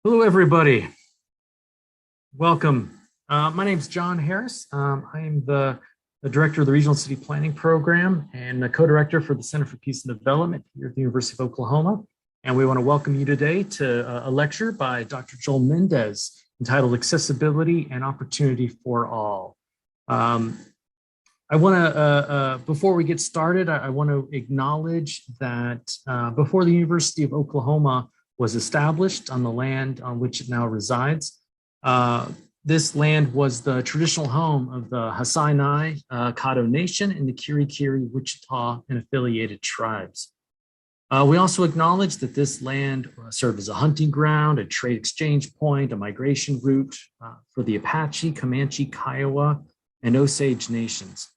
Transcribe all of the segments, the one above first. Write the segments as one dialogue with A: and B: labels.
A: Hello, everybody. Welcome. My name is John Harris. I am the director of the Regional City Planning Program and the co-director for the Center for Peace and Development here at the University of Oklahoma. And we want to welcome you today to a lecture by Dr. Joel Mendez entitled Accessibility and Opportunity for All. I want to, before we get started, I want to acknowledge that before the University of Oklahoma was established on the land on which it now resides, this land was the traditional home of the Hasinai Caddo Nation and the Kiri-Kiri, Wichita, and affiliated tribes. We also acknowledge that this land served as a hunting ground, a trade exchange point, a migration route for the Apache, Comanche, Kiowa, and Osage nations.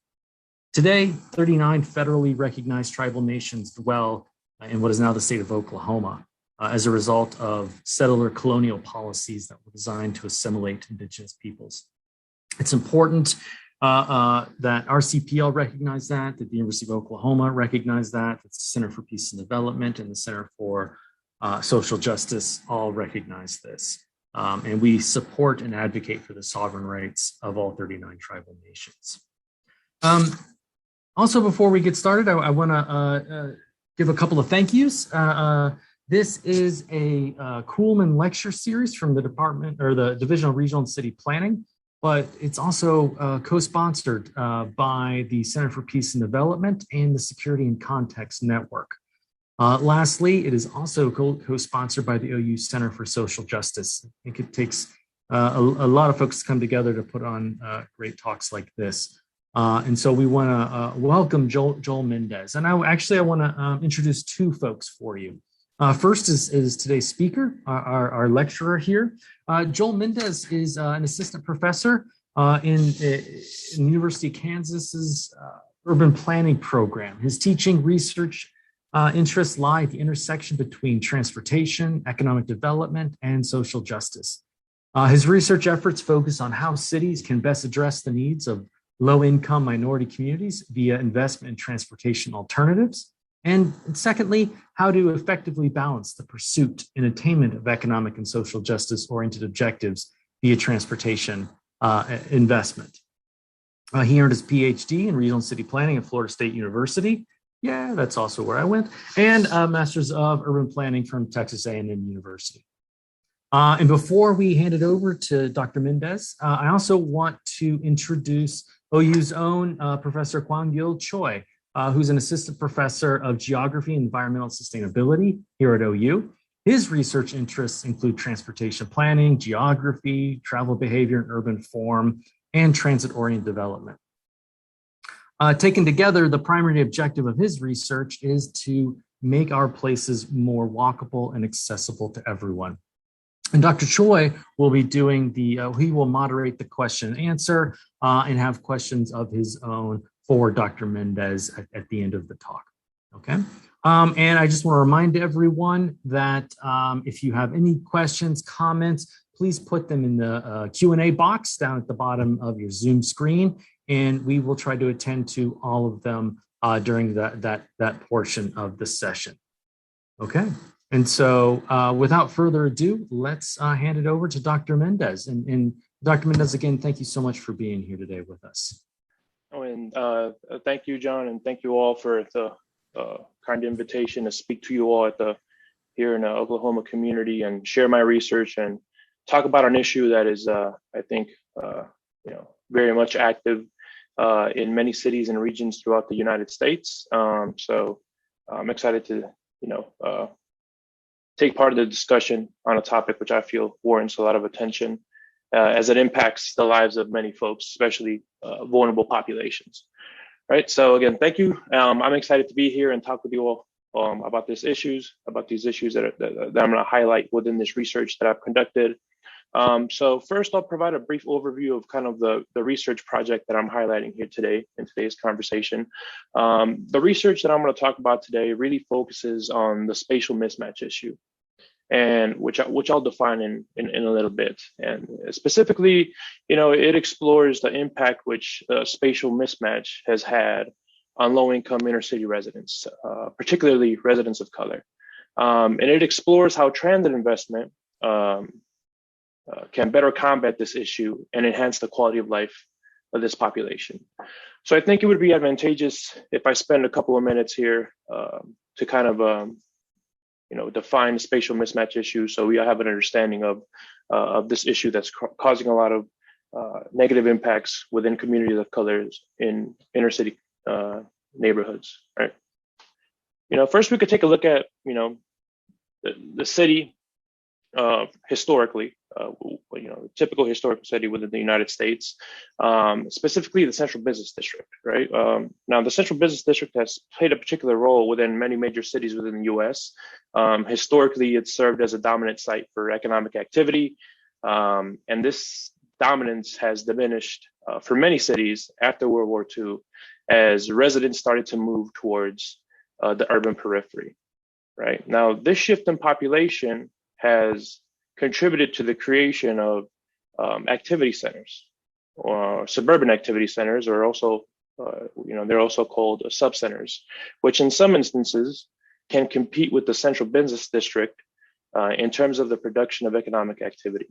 A: Today, 39 federally recognized tribal nations dwell in what is now the state of Oklahoma as a result of settler colonial policies that were designed to assimilate indigenous peoples. It's important that RCPL recognize that the University of Oklahoma recognize that the Center for Peace and Development and the Center for Social Justice all recognize this. And we support and advocate for the sovereign rights of all 39 tribal nations. Also, before we get started, I want to give a couple of thank yous. This is a Kuhlman lecture series from the department or the Division of Regional and City Planning, but it's also co-sponsored by the Center for Peace and Development and the Security and Context Network. Lastly, it is also co-sponsored by the OU Center for Social Justice. I think it takes a lot of folks to come together to put on great talks like this. And so we want to welcome Joel Mendez. And I want to introduce two folks for you. First is today's speaker, our lecturer here. Joel Mendez is an assistant professor in the University of Kansas's urban planning program. His teaching research interests lie at the intersection between transportation, economic development, and social justice. His research efforts focus on how cities can best address the needs of low-income minority communities via investment in transportation alternatives. And secondly, how to effectively balance the pursuit and attainment of economic and social justice-oriented objectives via transportation investment. He earned his PhD in Regional and City Planning at Florida State University. Yeah, that's also where I went. And a Master's of Urban Planning from Texas A&M University. And before we hand it over to Dr. Mendez, I also want to introduce OU's own Professor Kwang-Gil Choi, who's an assistant professor of geography and environmental sustainability here at OU. His research interests include transportation planning, geography, travel behavior and urban form, and transit-oriented development. Taken together, the primary objective of his research is to make our places more walkable and accessible to everyone. And Dr. Choi will be doing he will moderate the question and answer and have questions of his own for Dr. Mendez at the end of the talk, okay? And I just want to remind everyone that if you have any questions, comments, please put them in the Q&A box down at the bottom of your Zoom screen, and we will try to attend to all of them during that portion of the session, okay? And so without further ado, let's hand it over to Dr. Mendez. And Dr. Mendez, again, thank you so much for being here today with us.
B: Oh, and thank you, John, and thank you all for the kind invitation to speak to you all here in the Oklahoma community and share my research and talk about an issue that is, I think, very much active in many cities and regions throughout the United States. So I'm excited to, take part of the discussion on a topic which I feel warrants a lot of attention as it impacts the lives of many folks, especially vulnerable populations. Right. So again, thank you. I'm excited to be here and talk with you all about these issues that I'm going to highlight within this research that I've conducted. So first, I'll provide a brief overview of kind of the research project that I'm highlighting here today in today's conversation. The research that I'm going to talk about today really focuses on the spatial mismatch issue, and which I'll define in a little bit. And specifically, it explores the impact which spatial mismatch has had on low-income inner city residents, particularly residents of color. And it explores how transit investment can better combat this issue and enhance the quality of life of this population. So I think it would be advantageous if I spend a couple of minutes here to kind of define the spatial mismatch issue, so we have an understanding of this issue that's causing a lot of negative impacts within communities of colors in inner city neighborhoods. Right. First we could take a look at the city historically. Typical historical city within the United States, specifically the Central Business District, right? Now, the Central Business District has played a particular role within many major cities within the U.S. Historically, it's served as a dominant site for economic activity, and this dominance has diminished for many cities after World War II as residents started to move towards the urban periphery, right? Now, this shift in population has contributed to the creation of activity centers or suburban activity centers, or also, they're also called subcenters, which in some instances can compete with the central business district in terms of the production of economic activity,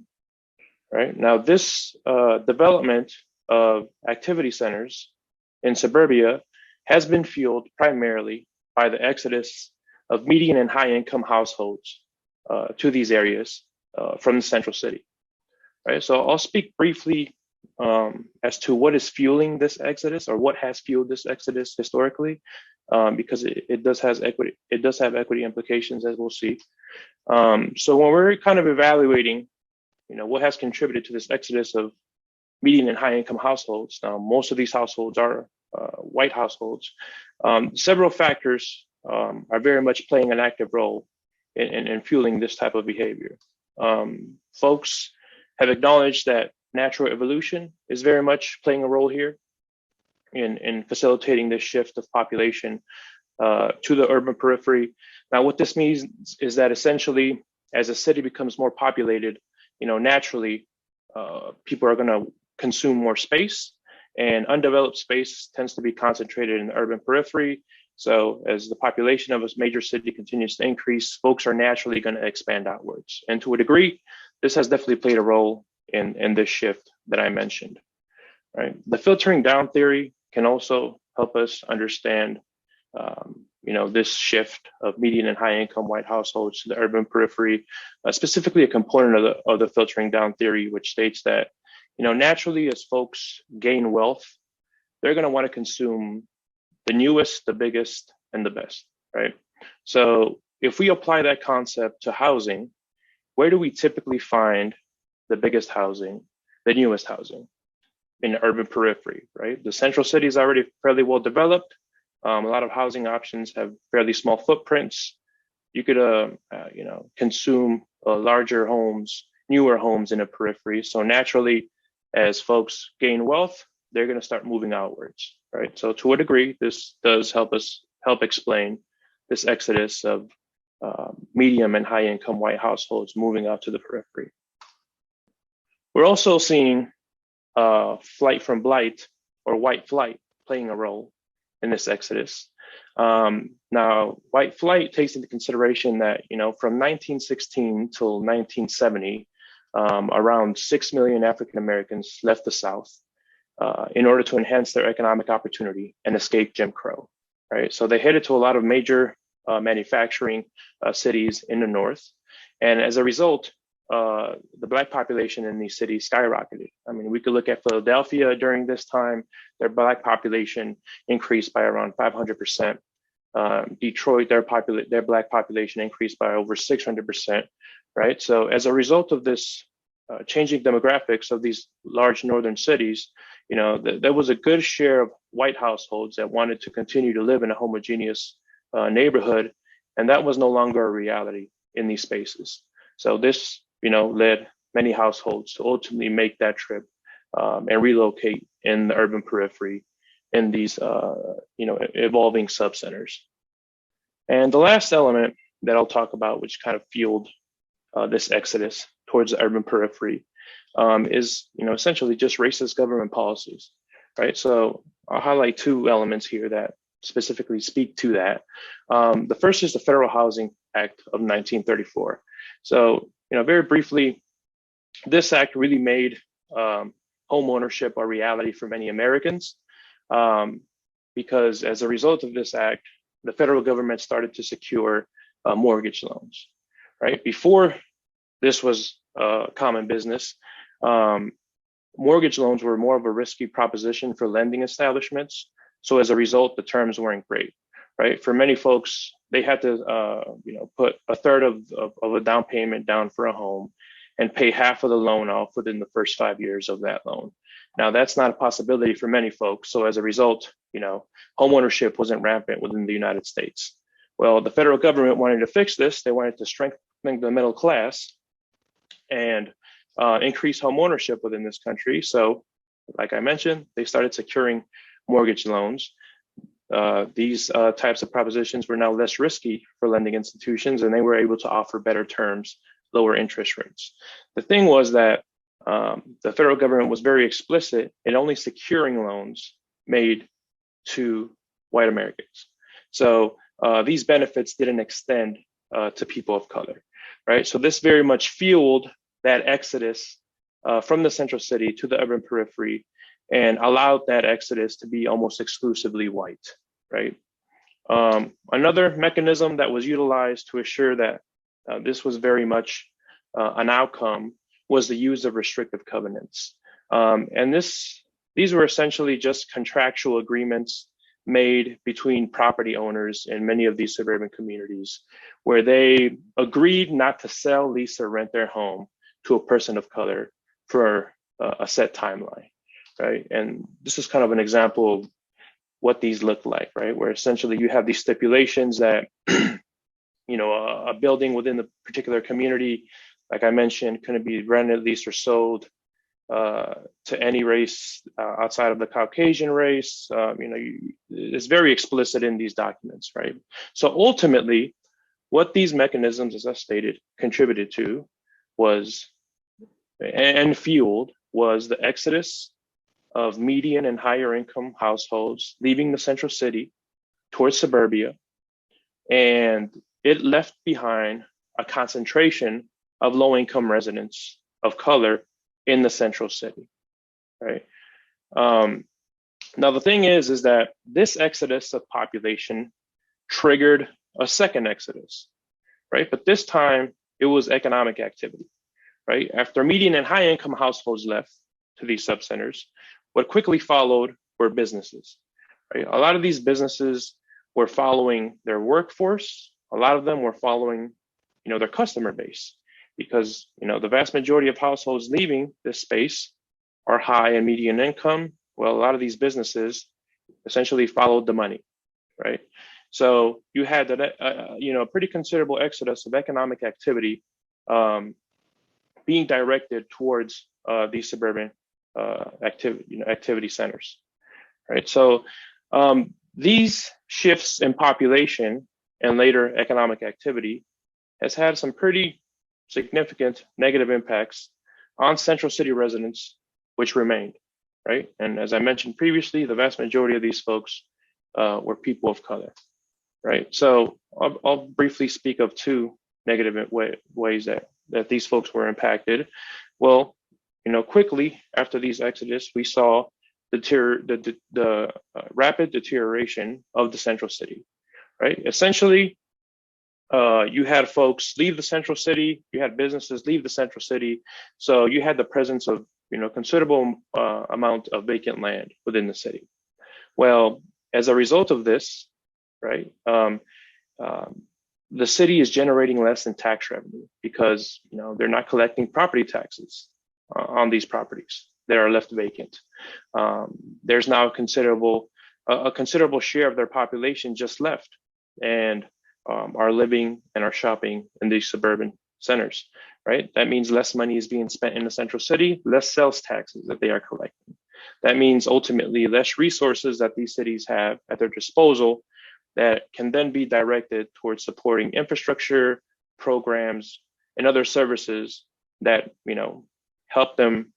B: right? Now, this development of activity centers in suburbia has been fueled primarily by the exodus of median and high income households to these areas from the central city, right? So I'll speak briefly as to what is fueling this exodus, or what has fueled this exodus historically, because it does have equity implications, as we'll see. So when we're kind of evaluating, what has contributed to this exodus of median and high income households, now most of these households are white households. Several factors are very much playing an active role in fueling this type of behavior. Folks have acknowledged that natural evolution is very much playing a role here in facilitating this shift of population to the urban periphery. Now, what this means is that essentially, as a city becomes more populated, naturally, people are going to consume more space, and undeveloped space tends to be concentrated in the urban periphery. So as the population of a major city continues to increase, folks are naturally going to expand outwards. And to a degree, this has definitely played a role in this shift that I mentioned, right? The filtering down theory can also help us understand, this shift of median and high income white households to the urban periphery, specifically a component of the filtering down theory, which states that, naturally, as folks gain wealth, they're going to want to consume the newest, the biggest, and the best, right? So if we apply that concept to housing, where do we typically find the biggest housing, the newest housing? In the urban periphery, right? The central city is already fairly well developed. A lot of housing options have fairly small footprints. You could, consume larger homes, newer homes in the periphery. So naturally, as folks gain wealth, they're going to start moving outwards, right? So to a degree, this does help explain this exodus of medium and high income white households moving out to the periphery. We're also seeing flight from blight, or white flight, playing a role in this exodus. Now, white flight takes into consideration that, from 1916 till 1970, around 6 million African Americans left the South in order to enhance their economic opportunity and escape Jim Crow, right? So they headed to a lot of major manufacturing cities in the North. And as a result, the Black population in these cities skyrocketed. I mean, we could look at Philadelphia during this time. Their Black population increased by around 500%. Detroit, their Black population increased by over 600%, right? So as a result of this changing demographics of these large northern cities, there was a good share of white households that wanted to continue to live in a homogeneous neighborhood, and that was no longer a reality in these spaces. So this, led many households to ultimately make that trip and relocate in the urban periphery in these, evolving subcenters. And the last element that I'll talk about, which kind of fueled this exodus towards the urban periphery, is, essentially just racist government policies, right? So I'll highlight two elements here that specifically speak to that. The first is the Federal Housing Act of 1934. So very briefly, this act really made home ownership a reality for many Americans, because as a result of this act, the federal government started to secure mortgage loans. Right before this was common business, mortgage loans were more of a risky proposition for lending establishments. So as a result, the terms weren't great. Right, for many folks, they had to put a third of a down payment down for a home and pay half of the loan off within the first 5 years of that loan. Now, that's not a possibility for many folks. So as a result, home ownership wasn't rampant within the United States. Well, the federal government wanted to fix this. They wanted to strengthen the middle class and increase home ownership within this country. So, like I mentioned, they started securing mortgage loans. These types of propositions were now less risky for lending institutions, and they were able to offer better terms, lower interest rates. The thing was that the federal government was very explicit in only securing loans made to white Americans. So these benefits didn't extend to people of color, right? So this very much fueled that exodus from the central city to the urban periphery and allowed that exodus to be almost exclusively white, right? Another mechanism that was utilized to assure that this was very much an outcome was the use of restrictive covenants. And these were essentially just contractual agreements made between property owners in many of these suburban communities, where they agreed not to sell, lease, or rent their home to a person of color for a set timeline, right? And this is kind of an example of what these look like, right? Where essentially you have these stipulations that, a building within the particular community, like I mentioned, couldn't be rented, leased, or sold to any race outside of the Caucasian race. It's very explicit in these documents, right? So ultimately, what these mechanisms, as I stated, contributed to was and fueled was the exodus of median and higher income households leaving the central city towards suburbia, and it left behind a concentration of low income residents of color in the central city, right? Now the thing is that this exodus of population triggered a second exodus, right? But this time it was economic activity, right? After median and high income households left to these subcenters, what quickly followed were businesses, right? A lot of these businesses were following their workforce. A lot of them were following, their customer base, because, the vast majority of households leaving this space are high and median income. Well, a lot of these businesses essentially followed the money, right? So you had that, a pretty considerable exodus of economic activity being directed towards these suburban activity centers, right? So these shifts in population and later economic activity has had some pretty significant negative impacts on central city residents, which remained, right? And as I mentioned previously, the vast majority of these folks were people of color, right? So I'll briefly speak of two negative ways that these folks were impacted. Well, quickly after these exodus, we saw the rapid deterioration of the central city, right? Essentially, you had folks leave the central city, you had businesses leave the central city, so you had the presence of considerable amount of vacant land within the city. Well, as a result of this, right, the city is generating less in tax revenue because they're not collecting property taxes on these properties that are left vacant. There's now a considerable share of their population just left and are living and are shopping in these suburban centers, right? That means less money is being spent in the central city, less sales taxes that they are collecting. That means ultimately less resources that these cities have at their disposal that can then be directed towards supporting infrastructure, programs, and other services that help them,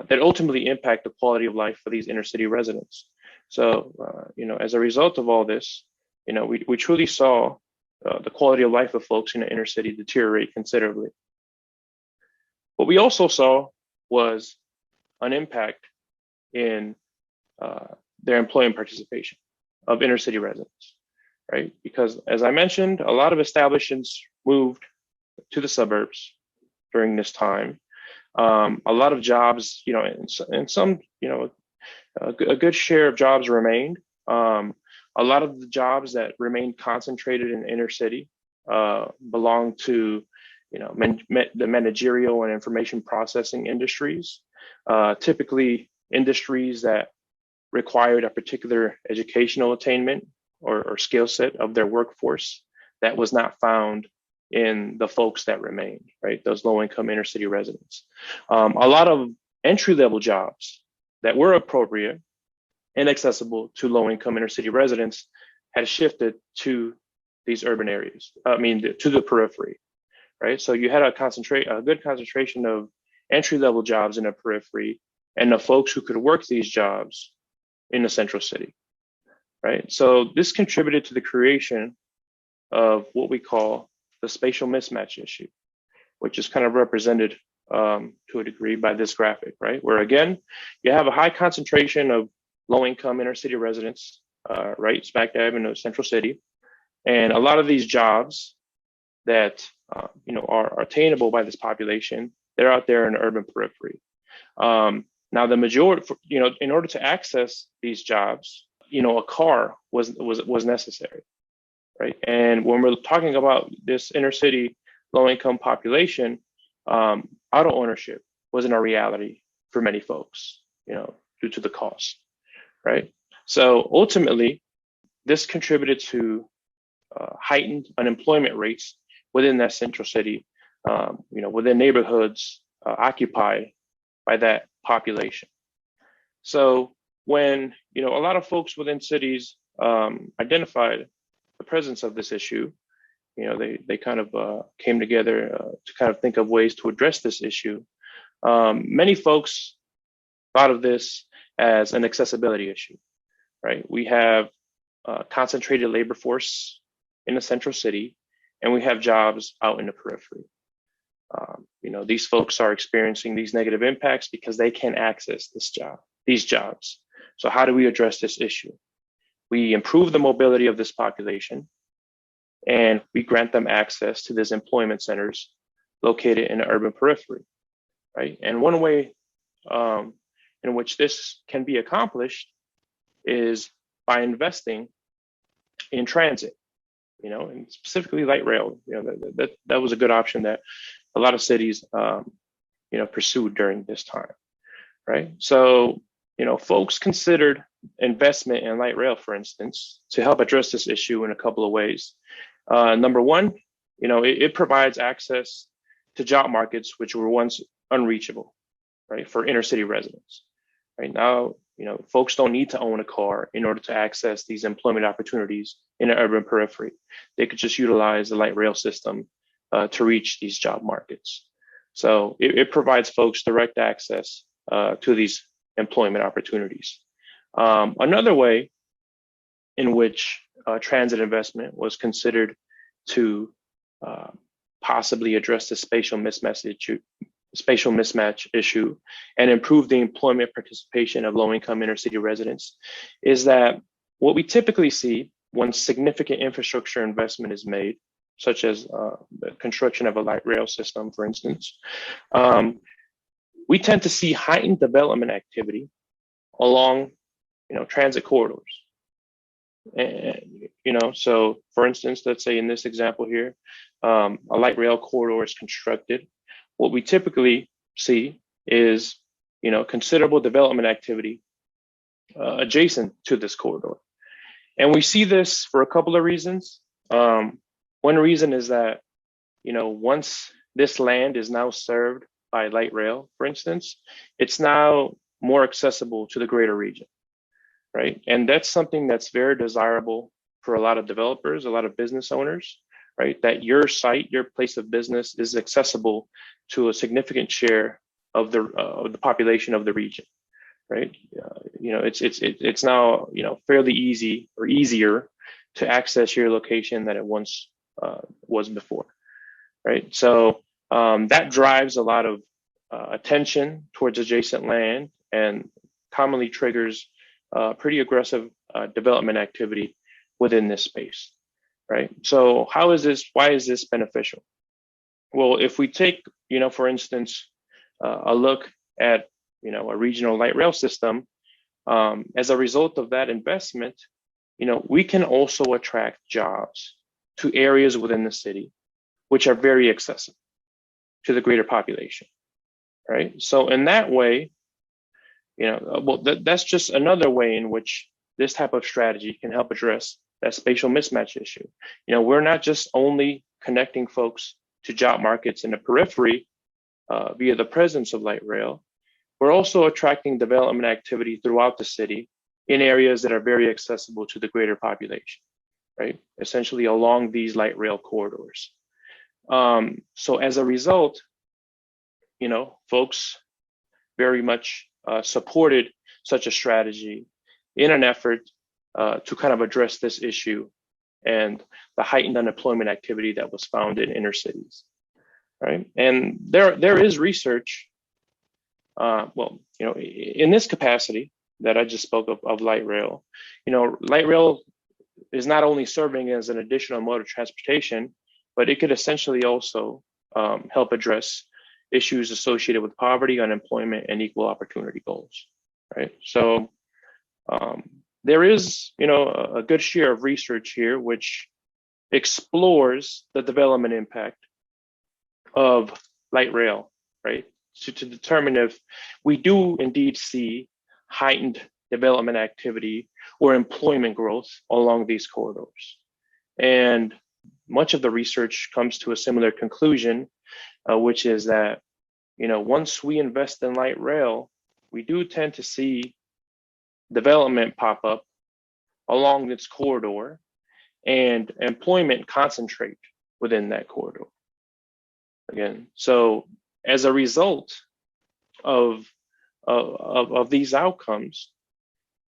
B: that ultimately impact the quality of life for these inner city residents. So, as a result of all this, we truly saw the quality of life of folks in the inner city deteriorate considerably. What we also saw was an impact in their employment participation of inner city residents, right? Because as I mentioned, a lot of establishments moved to the suburbs during this time. A lot of jobs, and some, a good share of jobs remained. A lot of the jobs that remained concentrated in inner city belong to, the managerial and information processing industries, typically industries that required a particular educational attainment or skill set of their workforce that was not found in the folks that remained, right? Those low-income inner city residents. A lot of entry-level jobs that were appropriate and accessible to low-income inner city residents had shifted to these urban areas. To the periphery, right? So you had a good concentration of entry-level jobs in the periphery, and the folks who could work these jobs in the central city, right? So this contributed to the creation of what we call the spatial mismatch issue, which is kind of represented to a degree by this graphic, right? Where again, you have a high concentration of low-income inner city residents, right, smack dab in the central city, and a lot of these jobs that are attainable by this population, they're out there in the urban periphery. Now, the majority, in order to access these jobs, a car was necessary, right? And when we're talking about this inner city low-income population, auto ownership wasn't a reality for many folks, due to the cost, right? So ultimately, this contributed to heightened unemployment rates within that central city, within neighborhoods occupied by that population. So when a lot of folks within cities identified the presence of this issue, they kind of came together to kind of think of ways to address this issue. Many folks thought of this as an accessibility issue, right? We have concentrated labor force in the central city, and we have jobs out in the periphery. These folks are experiencing these negative impacts because they can't access these jobs. So how do we address this issue? We improve the mobility of this population, and we grant them access to these employment centers located in the urban periphery, right? And one way in which this can be accomplished is by investing in transit, and specifically light rail. That was a good option that a lot of cities, pursued during this time, right? So, folks considered investment in light rail, for instance, to help address this issue in a couple of ways. Number one, it provides access to job markets which were once unreachable, right, for inner city residents. Right now, folks don't need to own a car in order to access these employment opportunities in the urban periphery. They could just utilize the light rail system to reach these job markets. So it provides folks direct access to these employment opportunities. Another way in which transit investment was considered to possibly address the spatial mismatch issue and improve the employment participation of low-income inner city residents is that what we typically see when significant infrastructure investment is made, such as the construction of a light rail system, for instance, we tend to see heightened development activity along, transit corridors. And, so for instance, let's say in this example here, a light rail corridor is constructed. What we typically see is, considerable development activity adjacent to this corridor. And we see this for a couple of reasons. One reason is that, once this land is now served by light rail, for instance, it's now more accessible to the greater region, right? And that's something that's very desirable for a lot of developers, a lot of business owners, right? That your site, your place of business is accessible to a significant share of the population of the region, right? It's now, fairly easy or easier to access your location than it once was before, right? So that drives a lot of attention towards adjacent land and commonly triggers pretty aggressive development activity within this space, right? So why is this beneficial? Well, if we take, for instance, a look at, a regional light rail system, as a result of that investment, we can also attract jobs to areas within the city, which are very accessible to the greater population, right? So in that way, that's just another way in which this type of strategy can help address that spatial mismatch issue. We're not just only connecting folks to job markets in the periphery via the presence of light rail, we're also attracting development activity throughout the city in areas that are very accessible to the greater population, right? Essentially along these light rail corridors. So as a result, folks very much supported such a strategy in an effort to kind of address this issue and the heightened unemployment activity that was found in inner cities, right? And there is research, in this capacity that I just spoke of light rail, light rail is not only serving as an additional mode of transportation, but it could essentially also help address issues associated with poverty, unemployment, and equal opportunity goals, right? So there is, a good share of research here which explores the development impact of light rail, right? To determine if we do indeed see heightened development activity or employment growth along these corridors. And much of the research comes to a similar conclusion, which is that, once we invest in light rail, we do tend to see development pop up along this corridor and employment concentrate within that corridor. Again, so as a result of these outcomes,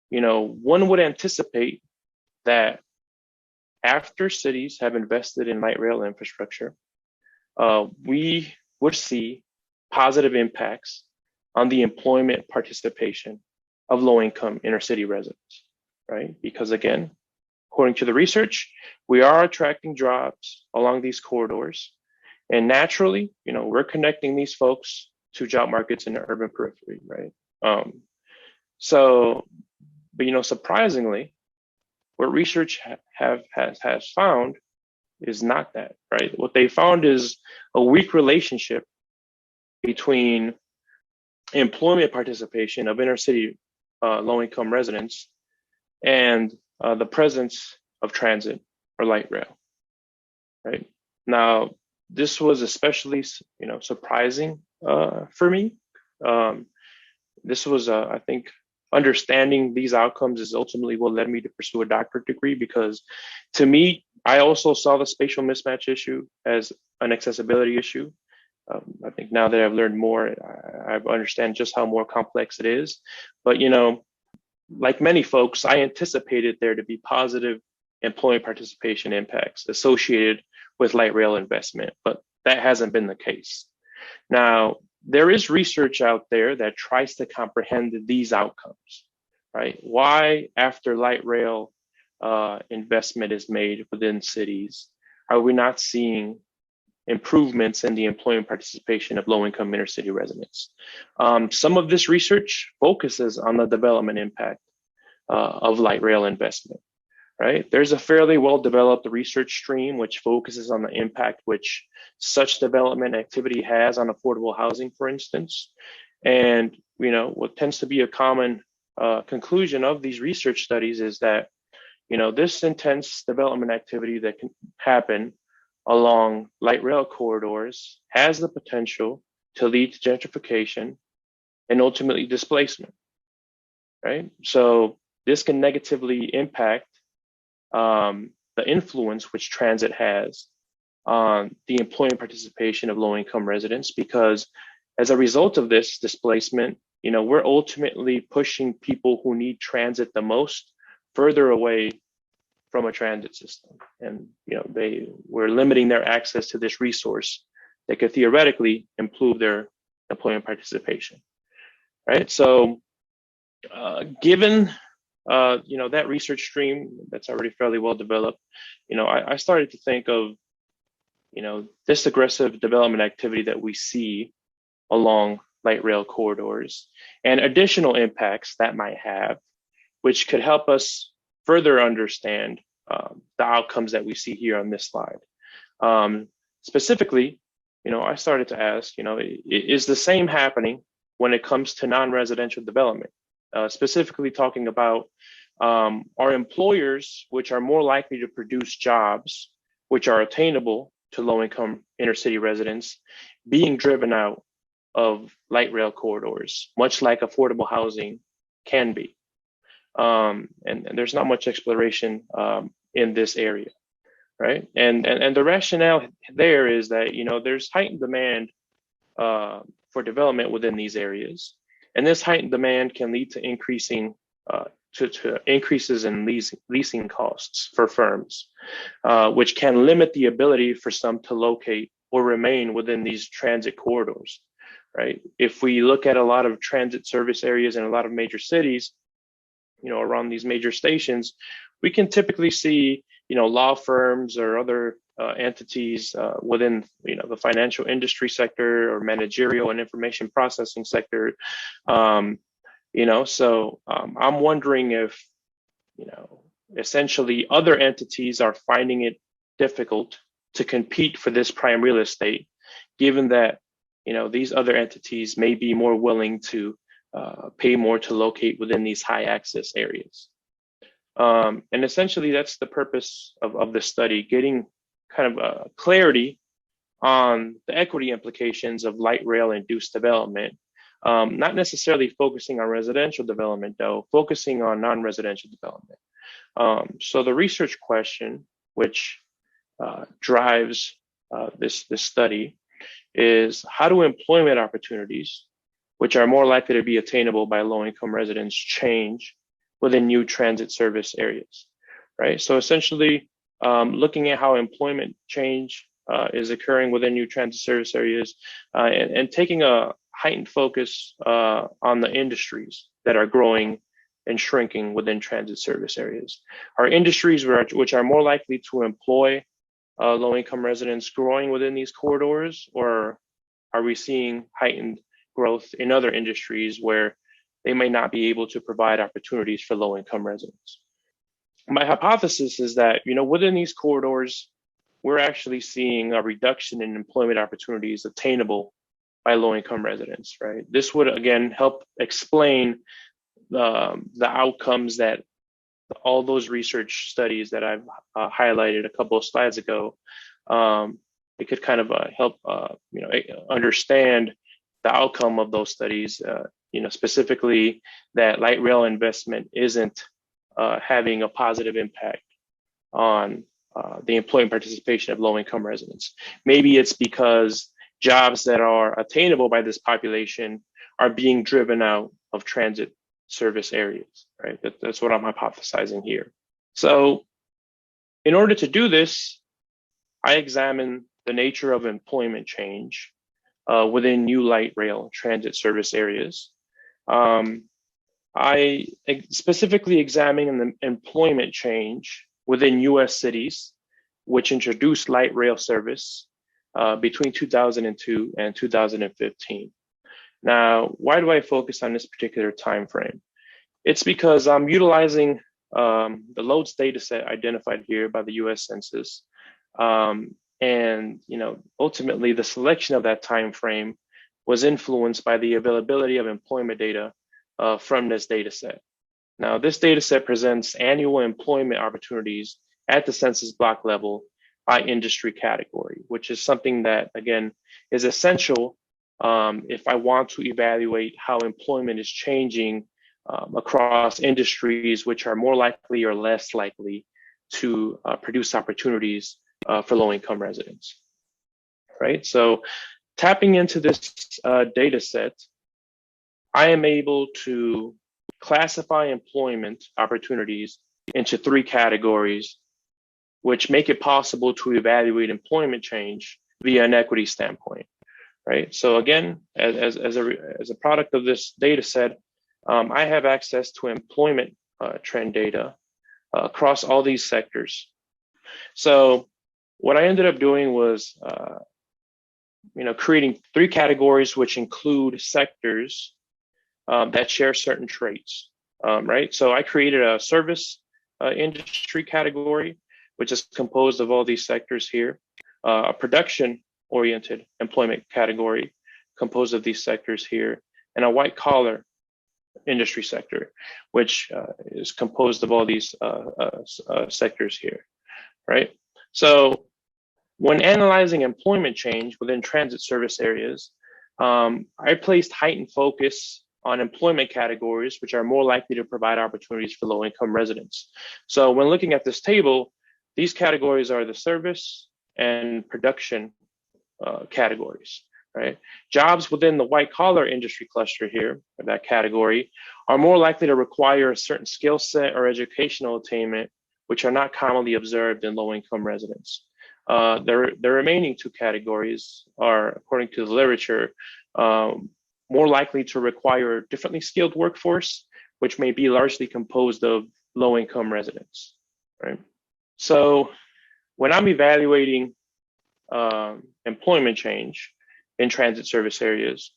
B: one would anticipate that after cities have invested in light rail infrastructure, we would see positive impacts on the employment participation of low-income inner-city residents, right? Because again, according to the research, we are attracting jobs along these corridors, and naturally, we're connecting these folks to job markets in the urban periphery, right? But surprisingly, what research has found is not that, right? What they found is a weak relationship between employment participation of inner city low-income residents and the presence of transit or light rail, right? Now, this was especially, surprising for me. This was, I think, understanding these outcomes is ultimately what led me to pursue a doctorate degree, because to me, I also saw the spatial mismatch issue as an accessibility issue. I think now that I've learned more, I understand just how more complex it is. But, like many folks, I anticipated there to be positive employee participation impacts associated with light rail investment, but that hasn't been the case. Now, there is research out there that tries to comprehend these outcomes, right? Why, after light rail investment is made within cities, are we not seeing improvements in the employment participation of low-income inner-city residents? Some of this research focuses on the development impact of light rail investment, right? There's a fairly well-developed research stream which focuses on the impact which such development activity has on affordable housing, for instance. And, what tends to be a common conclusion of these research studies is that, this intense development activity that can happen along light rail corridors has the potential to lead to gentrification and ultimately displacement, right? So this can negatively impact the influence which transit has on the employment participation of low-income residents, because as a result of this displacement, we're ultimately pushing people who need transit the most further away from a transit system. And, we're limiting their access to this resource that could theoretically improve their employment participation, right? So given that research stream that's already fairly well developed, I started to think of this aggressive development activity that we see along light rail corridors and additional impacts that might have, which could help us further understand the outcomes that we see here on this slide. Specifically, I started to ask, is the same happening when it comes to non-residential development? Specifically talking about are employers which are more likely to produce jobs which are attainable to low-income inner-city residents being driven out of light rail corridors, much like affordable housing can be. And there's not much exploration in this area, right? And the rationale there is that there's heightened demand for development within these areas, and this heightened demand can lead to increases in leasing costs for firms, which can limit the ability for some to locate or remain within these transit corridors, right? If we look at a lot of transit service areas in a lot of major cities, around these major stations, we can typically see, law firms or other entities within, the financial industry sector or managerial and information processing sector. So I'm wondering if, essentially other entities are finding it difficult to compete for this prime real estate, given that, these other entities may be more willing to pay more to locate within these high access areas. And essentially that's the purpose of the study, getting kind of clarity on the equity implications of light rail induced development. Not necessarily focusing on residential development though, focusing on non-residential development. So the research question, which drives this study, is how do employment opportunities, which are more likely to be attainable by low-income residents, change within new transit service areas, right? So essentially, looking at how employment change is occurring within new transit service areas, and taking a heightened focus on the industries that are growing and shrinking within transit service areas. Are industries which are more likely to employ low-income residents growing within these corridors, or are we seeing heightened growth in other industries where they may not be able to provide opportunities for low-income residents? My hypothesis is that, within these corridors, we're actually seeing a reduction in employment opportunities attainable by low-income residents, right? This would, again, help explain the outcomes that all those research studies that I've highlighted a couple of slides ago. It could kind of help, understand the outcome of those studies, specifically that light rail investment isn't having a positive impact on the employment participation of low-income residents. Maybe it's because jobs that are attainable by this population are being driven out of transit service areas, right? That's what I'm hypothesizing here. So in order to do this, I examine the nature of employment change within new light rail transit service areas. I specifically examine the employment change within US cities, which introduced light rail service between 2002 and 2015. Now, why do I focus on this particular time frame? It's because I'm utilizing the loads data set identified here by the US Census. And ultimately, the selection of that time frame was influenced by the availability of employment data from this data set. Now, this data set presents annual employment opportunities at the census block level by industry category, which is something that, again, is essential if I want to evaluate how employment is changing across industries which are more likely or less likely to produce opportunities for low-income residents, right? So tapping into this data set, I am able to classify employment opportunities into three categories, which make it possible to evaluate employment change via an equity standpoint, right? So again, as a product of this data set, I have access to employment trend data across all these sectors. So what I ended up doing was, creating 3 categories, which include sectors that share certain traits, right? So I created a service industry category, which is composed of all these sectors here, a production-oriented employment category composed of these sectors here, and a white-collar industry sector, which is composed of all these sectors here, right? So when analyzing employment change within transit service areas, I placed heightened focus on employment categories, which are more likely to provide opportunities for low-income residents. So when looking at this table, these categories are the service and production categories, right? Jobs within the white-collar industry cluster here, or that category, are more likely to require a certain skill set or educational attainment, which are not commonly observed in low-income residents. The remaining 2 categories are, according to the literature, more likely to require a differently skilled workforce, which may be largely composed of low-income residents, right? So when I'm evaluating employment change in transit service areas,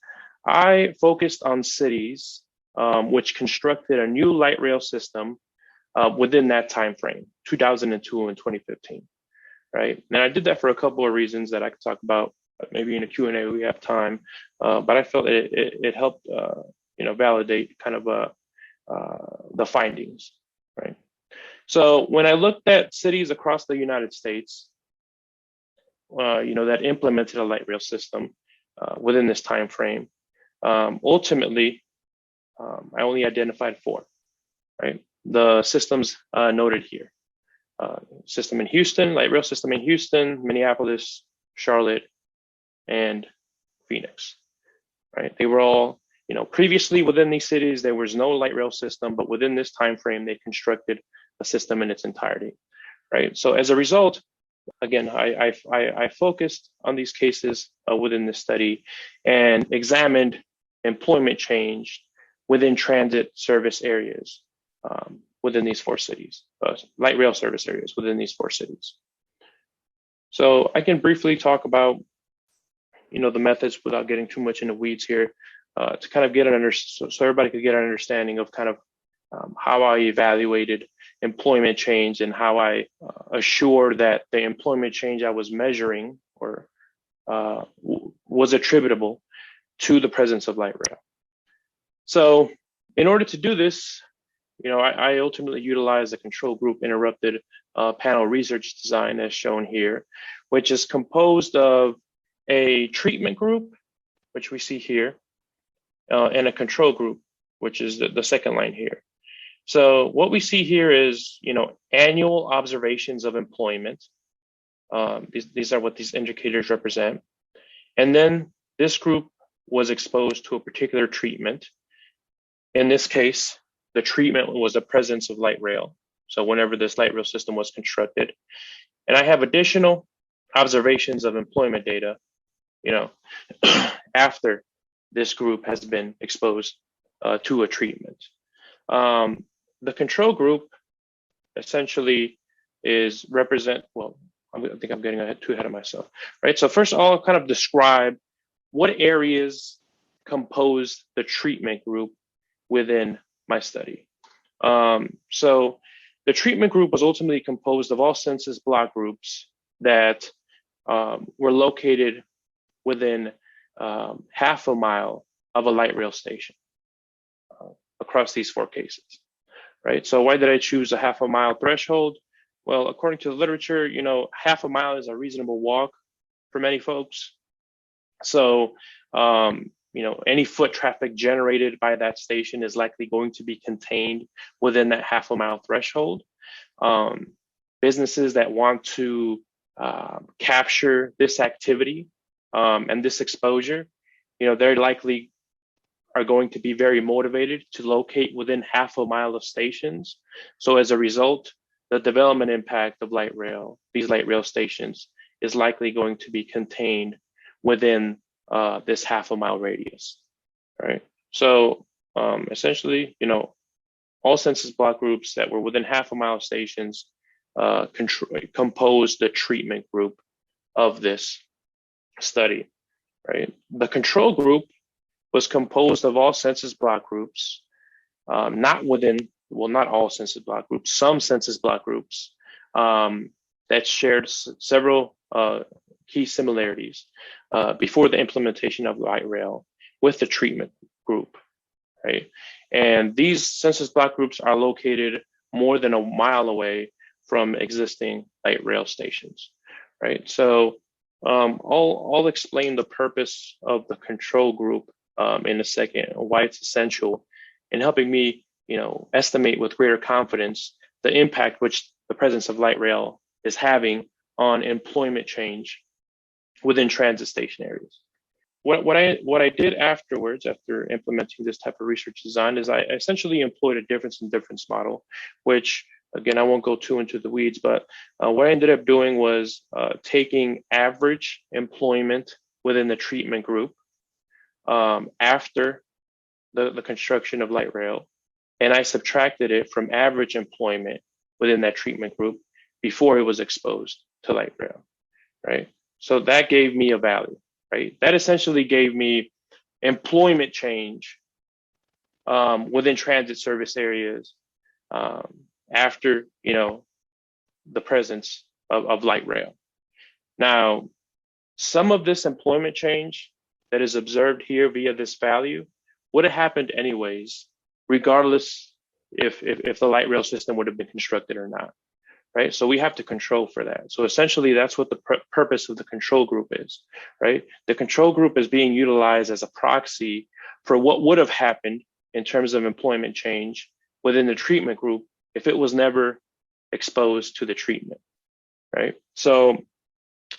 B: I focused on cities which constructed a new light rail system within that time frame, 2002 and 2015. Right, and I did that for a couple of reasons that I could talk about maybe in a Q&A we have time, but I felt it helped validate kind of the findings, right? So when I looked at cities across the United States, that implemented a light rail system within this time frame, ultimately, I only identified 4, right? The systems noted here. System in Houston, light rail system in Houston, Minneapolis, Charlotte, and Phoenix, right? They were all, previously within these cities, there was no light rail system, but within this time frame, they constructed a system in its entirety, right? So as a result, again, I focused on these cases within this study and examined employment change within transit service areas within these 4 cities, light rail service areas within these 4 cities. So I can briefly talk about, the methods without getting too much into weeds here, to kind of get so everybody could get an understanding of kind of how I evaluated employment change and how I assured that the employment change I was measuring or was attributable to the presence of light rail. So in order to do this, I ultimately utilized a control group interrupted panel research design as shown here, which is composed of a treatment group, which we see here, and a control group, which is the second line here. So what we see here is, annual observations of employment. These are what these indicators represent. And then this group was exposed to a particular treatment. In this case, the treatment was the presence of light rail. So whenever this light rail system was constructed, and I have additional observations of employment data, after this group has been exposed to a treatment. The control group essentially I think I'm getting too ahead of myself, right? So first I'll kind of describe what areas compose the treatment group within my study. So the treatment group was ultimately composed of all census block groups that were located within half a mile of a light rail station across these 4 cases, right? So why did I choose a half a mile threshold? Well, according to the literature, half a mile is a reasonable walk for many folks. So, any foot traffic generated by that station is likely going to be contained within that half a mile threshold. Businesses that want to capture this activity and this exposure, they're likely are going to be very motivated to locate within half a mile of stations. So as a result, the development impact of these light rail stations is likely going to be contained within this half-a-mile radius, right? So essentially, all census block groups that were within half-a-mile stations composed the treatment group of this study, right? The control group was composed of all census block groups, not all census block groups, some census block groups that shared several key similarities before the implementation of light rail with the treatment group, right? And these census block groups are located more than a mile away from existing light rail stations, right? So I'll explain the purpose of the control group in a second, why it's essential in helping me, estimate with greater confidence the impact which the presence of light rail is having on employment change within transit station areas. What I did afterwards, after implementing this type of research design, is I essentially employed a difference in difference model, which again, I won't go too into the weeds, but what I ended up doing was taking average employment within the treatment group after the construction of light rail, and I subtracted it from average employment within that treatment group before it was exposed to light rail, right? So that gave me a value, right? That essentially gave me employment change within transit service areas after, the presence of light rail. Now, some of this employment change that is observed here via this value would have happened anyways, regardless if the light rail system would have been constructed or not, right? So we have to control for that. So essentially, that's what the purpose of the control group is, right? The control group is being utilized as a proxy for what would have happened in terms of employment change within the treatment group if it was never exposed to the treatment, right? So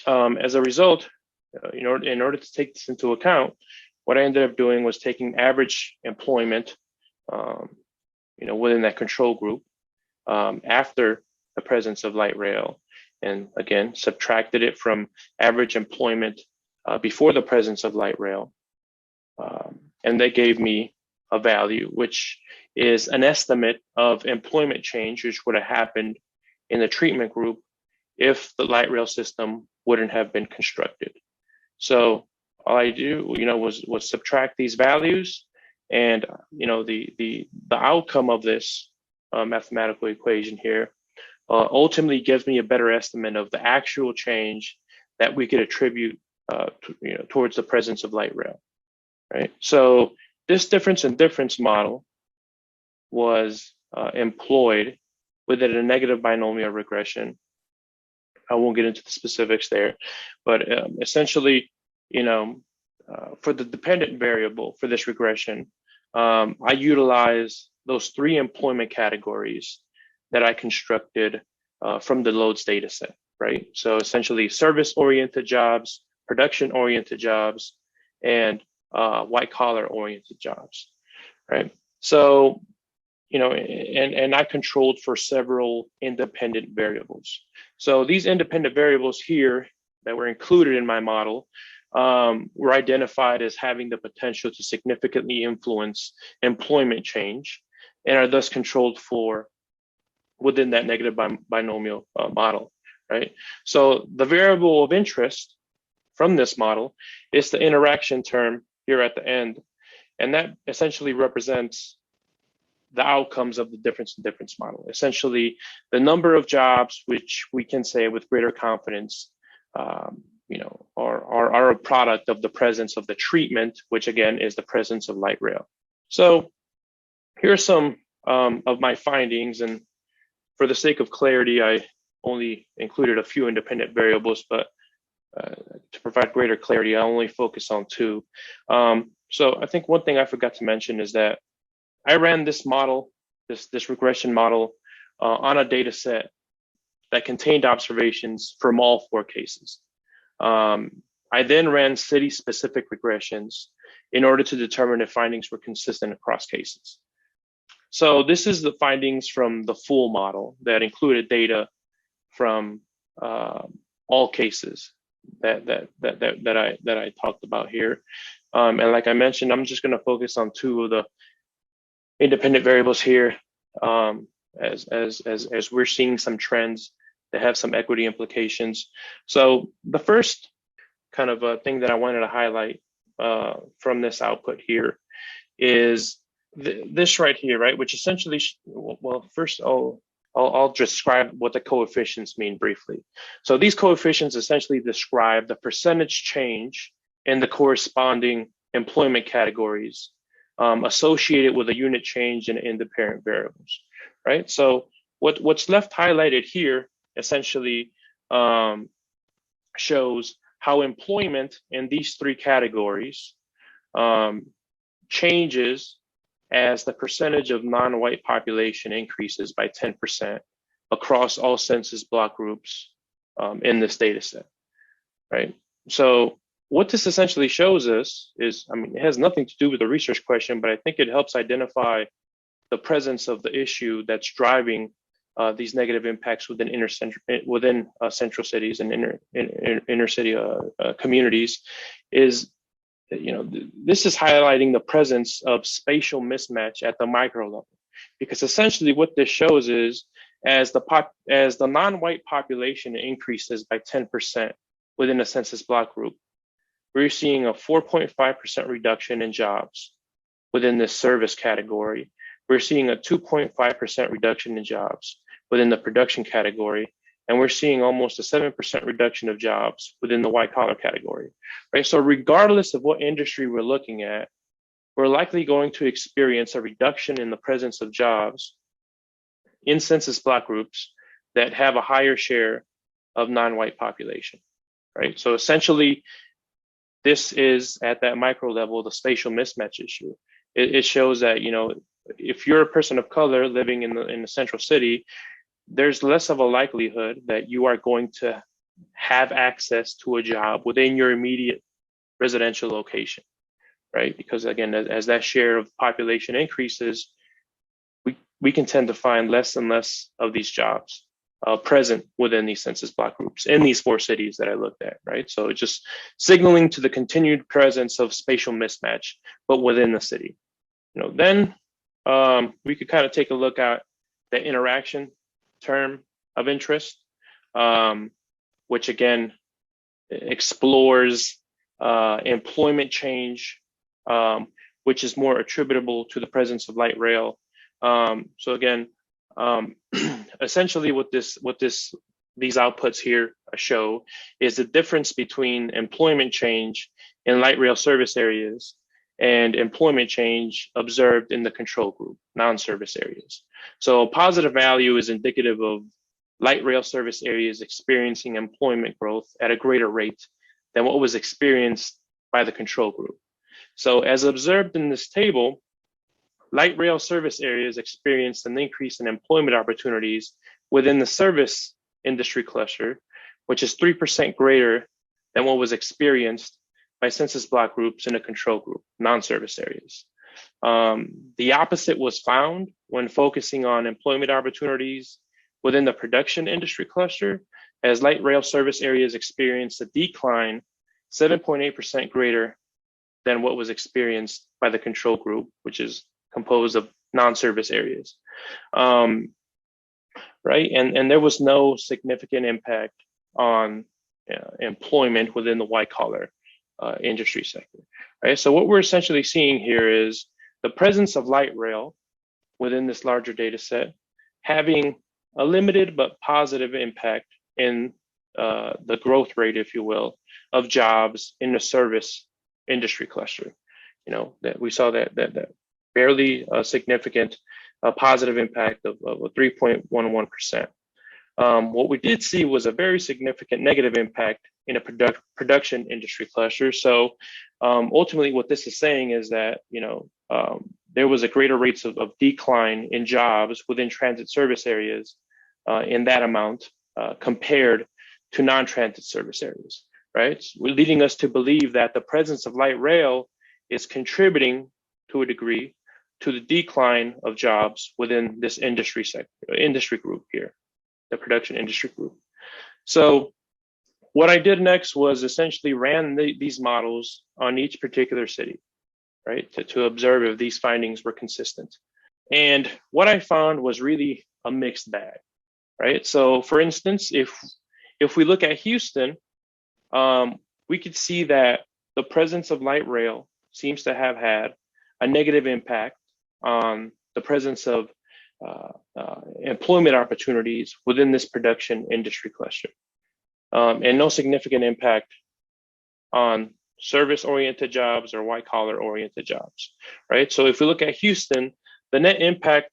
B: as a result, in order to take this into account, what I ended up doing was taking average employment, within that control group after the presence of light rail, and again, subtracted it from average employment before the presence of light rail. And they gave me a value, which is an estimate of employment change, which would have happened in the treatment group if the light rail system wouldn't have been constructed. So all I do, was subtract these values, and the outcome of this mathematical equation here ultimately gives me a better estimate of the actual change that we could attribute towards the presence of light rail, right? So this difference in difference model was employed within a negative binomial regression. I won't get into the specifics there, but essentially, for the dependent variable for this regression, I utilize those three employment categories that I constructed from the loads data set, right? So essentially service-oriented jobs, production-oriented jobs, and white-collar oriented jobs, right? So, and I controlled for several independent variables. So these independent variables here that were included in my model were identified as having the potential to significantly influence employment change and are thus controlled for within that negative binomial model, right? So the variable of interest from this model is the interaction term here at the end, and that essentially represents the outcomes of the difference in difference model. Essentially, the number of jobs which we can say with greater confidence, are a product of the presence of the treatment, which again is the presence of light rail. So here's some of my findings, and for the sake of clarity, I only included a few independent variables, but to provide greater clarity, I only focus on two. So I think one thing I forgot to mention is that I ran this model, this regression model, on a data set that contained observations from all four cases. I then ran city-specific regressions in order to determine if findings were consistent across cases. So this is the findings from the full model that included data from all cases. that I talked about here. And like I mentioned, I'm just going to focus on two of the independent variables here, as we're seeing some trends that have some equity implications. So the first kind of thing that I wanted to highlight from this output here is this right here, right? Which essentially, well, first I'll describe what the coefficients mean briefly. So these coefficients essentially describe the percentage change in the corresponding employment categories associated with a unit change in the parent variables, right? So what's left highlighted here essentially shows how employment in these three categories changes as the percentage of non-white population increases by 10% across all census block groups in this data set, right? So what this essentially shows us is, I mean, it has nothing to do with the research question, but I think it helps identify the presence of the issue that's driving these negative impacts within central cities and inner city communities. Is, you know, this is highlighting the presence of spatial mismatch at the micro level, because essentially what this shows is as the non-white population increases by 10% within a census block group, we're seeing a 4.5% reduction in jobs within this service category. We're seeing a 2.5% reduction in jobs within the production category, and we're seeing almost a 7% reduction of jobs within the white collar category, right? So regardless of what industry we're looking at, we're likely going to experience a reduction in the presence of jobs in census block groups that have a higher share of non-white population, right? So essentially, this is at that micro level, the spatial mismatch issue. It shows that, you know, if you're a person of color living in the central city, there's less of a likelihood that you are going to have access to a job within your immediate residential location, right? Because again, as that share of population increases, we can tend to find less and less of these jobs present within these census block groups in these four cities that I looked at, right? So it's just signaling to the continued presence of spatial mismatch, but within the city. You know, then we could kind of take a look at the interaction term of interest, which again explores employment change, which is more attributable to the presence of light rail. So again, essentially what these outputs here show is the difference between employment change in light rail service areas and employment change observed in the control group, non-service areas. So a positive value is indicative of light rail service areas experiencing employment growth at a greater rate than what was experienced by the control group. So as observed in this table, light rail service areas experienced an increase in employment opportunities within the service industry cluster, which is 3% greater than what was experienced by census block groups in a control group, non-service areas. The opposite was found when focusing on employment opportunities within the production industry cluster, as light rail service areas experienced a decline 7.8% greater than what was experienced by the control group, which is composed of non-service areas, right? And there was no significant impact on employment within the white collar industry sector, right? So what we're essentially seeing here is the presence of light rail within this larger data set having a limited but positive impact in the growth rate, if you will, of jobs in the service industry cluster. You know, that we saw that barely significant positive impact of 3.11%. What we did see was a very significant negative impact in a production industry cluster. So ultimately what this is saying is that, you know, there was a greater rates of decline in jobs within transit service areas in that amount compared to non-transit service areas, right? Leading us to believe that the presence of light rail is contributing to a degree to the decline of jobs within this industry group here, the production industry group. So What I did next was essentially ran these models on each particular city, right, to observe if these findings were consistent. And what I found was really a mixed bag, right? So for instance, if we look at Houston, we could see that the presence of light rail seems to have had a negative impact on the presence of employment opportunities within this production industry cluster, and no significant impact on service-oriented jobs or white-collar-oriented jobs, right? So if we look at Houston, the net impact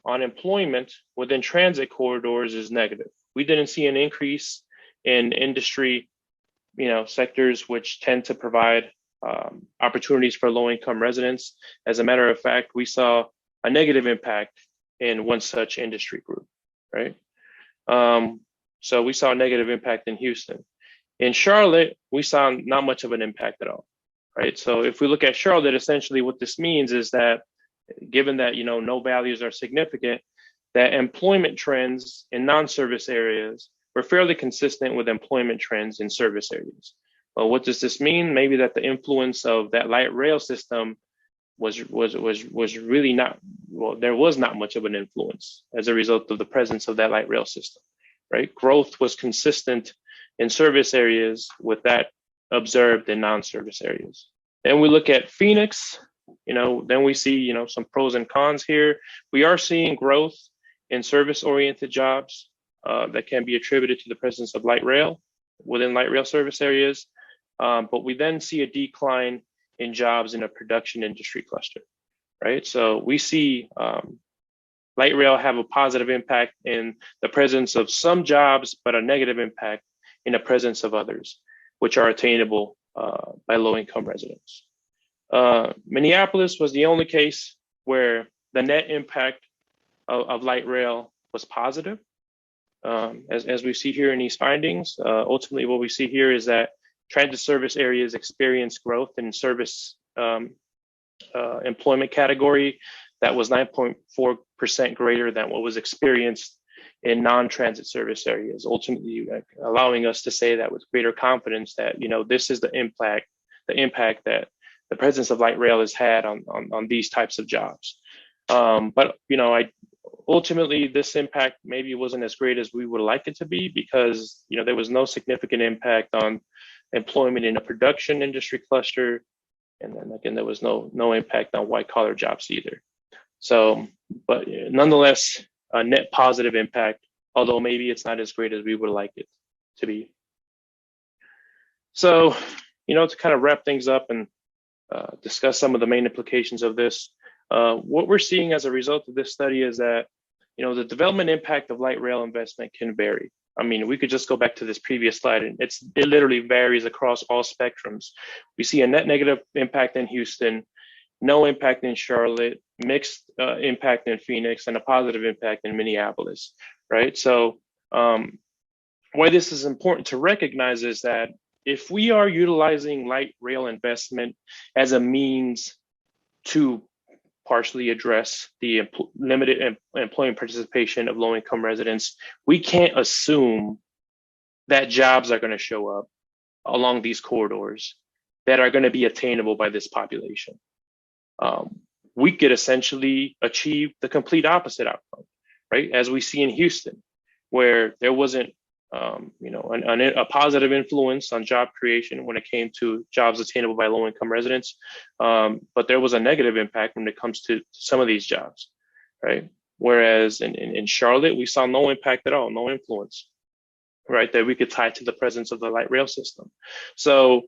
B: on employment within transit corridors is negative. We didn't see an increase in industry, sectors which tend to provide opportunities for low-income residents. As a matter of fact, we saw a negative impact in one such industry group, right? So we saw a negative impact in Houston. In Charlotte, we saw not much of an impact at all, right? So if we look at Charlotte, essentially what this means is that given that, no values are significant, that employment trends in non-service areas were fairly consistent with employment trends in service areas. Well, what does this mean? Maybe that the influence of that light rail system was really not, well, there was not much of an influence as a result of the presence of that light rail system, right? Growth was consistent in service areas with that observed in non-service areas. Then we look at Phoenix, then we see, some pros and cons here. We are seeing growth in service-oriented jobs that can be attributed to the presence of light rail within light rail service areas. But we then see a decline in jobs in a production industry cluster, right? So we see light rail have a positive impact in the presence of some jobs, but a negative impact in the presence of others, which are attainable by low-income residents. Minneapolis was the only case where the net impact of light rail was positive. As we see here in these findings, ultimately what we see here is that transit service areas experience growth in service employment category that was 9.4% greater than what was experienced in non-transit service areas, ultimately allowing us to say that with greater confidence that, this is the impact that the presence of light rail has had on these types of jobs. But, ultimately this impact maybe wasn't as great as we would like it to be because, there was no significant impact on employment in a production industry cluster. And then again, there was no impact on white collar jobs either. So, but nonetheless, a net positive impact, although maybe it's not as great as we would like it to be. So, to kind of wrap things up and discuss some of the main implications of this, what we're seeing as a result of this study is that, the development impact of light rail investment can vary. I mean, we could just go back to this previous slide and it literally varies across all spectrums. We see a net negative impact in Houston, no impact in Charlotte, mixed impact in Phoenix, and a positive impact in Minneapolis, right? So why this is important to recognize is that if we are utilizing light rail investment as a means to partially address the limited employment participation of low-income residents, we can't assume that jobs are going to show up along these corridors that are going to be attainable by this population. We could essentially achieve the complete opposite outcome, right? As we see in Houston, where there wasn't a positive influence on job creation when it came to jobs attainable by low-income residents, but there was a negative impact when it comes to some of these jobs, right? Whereas in Charlotte, we saw no impact at all, no influence, right, that we could tie to the presence of the light rail system. So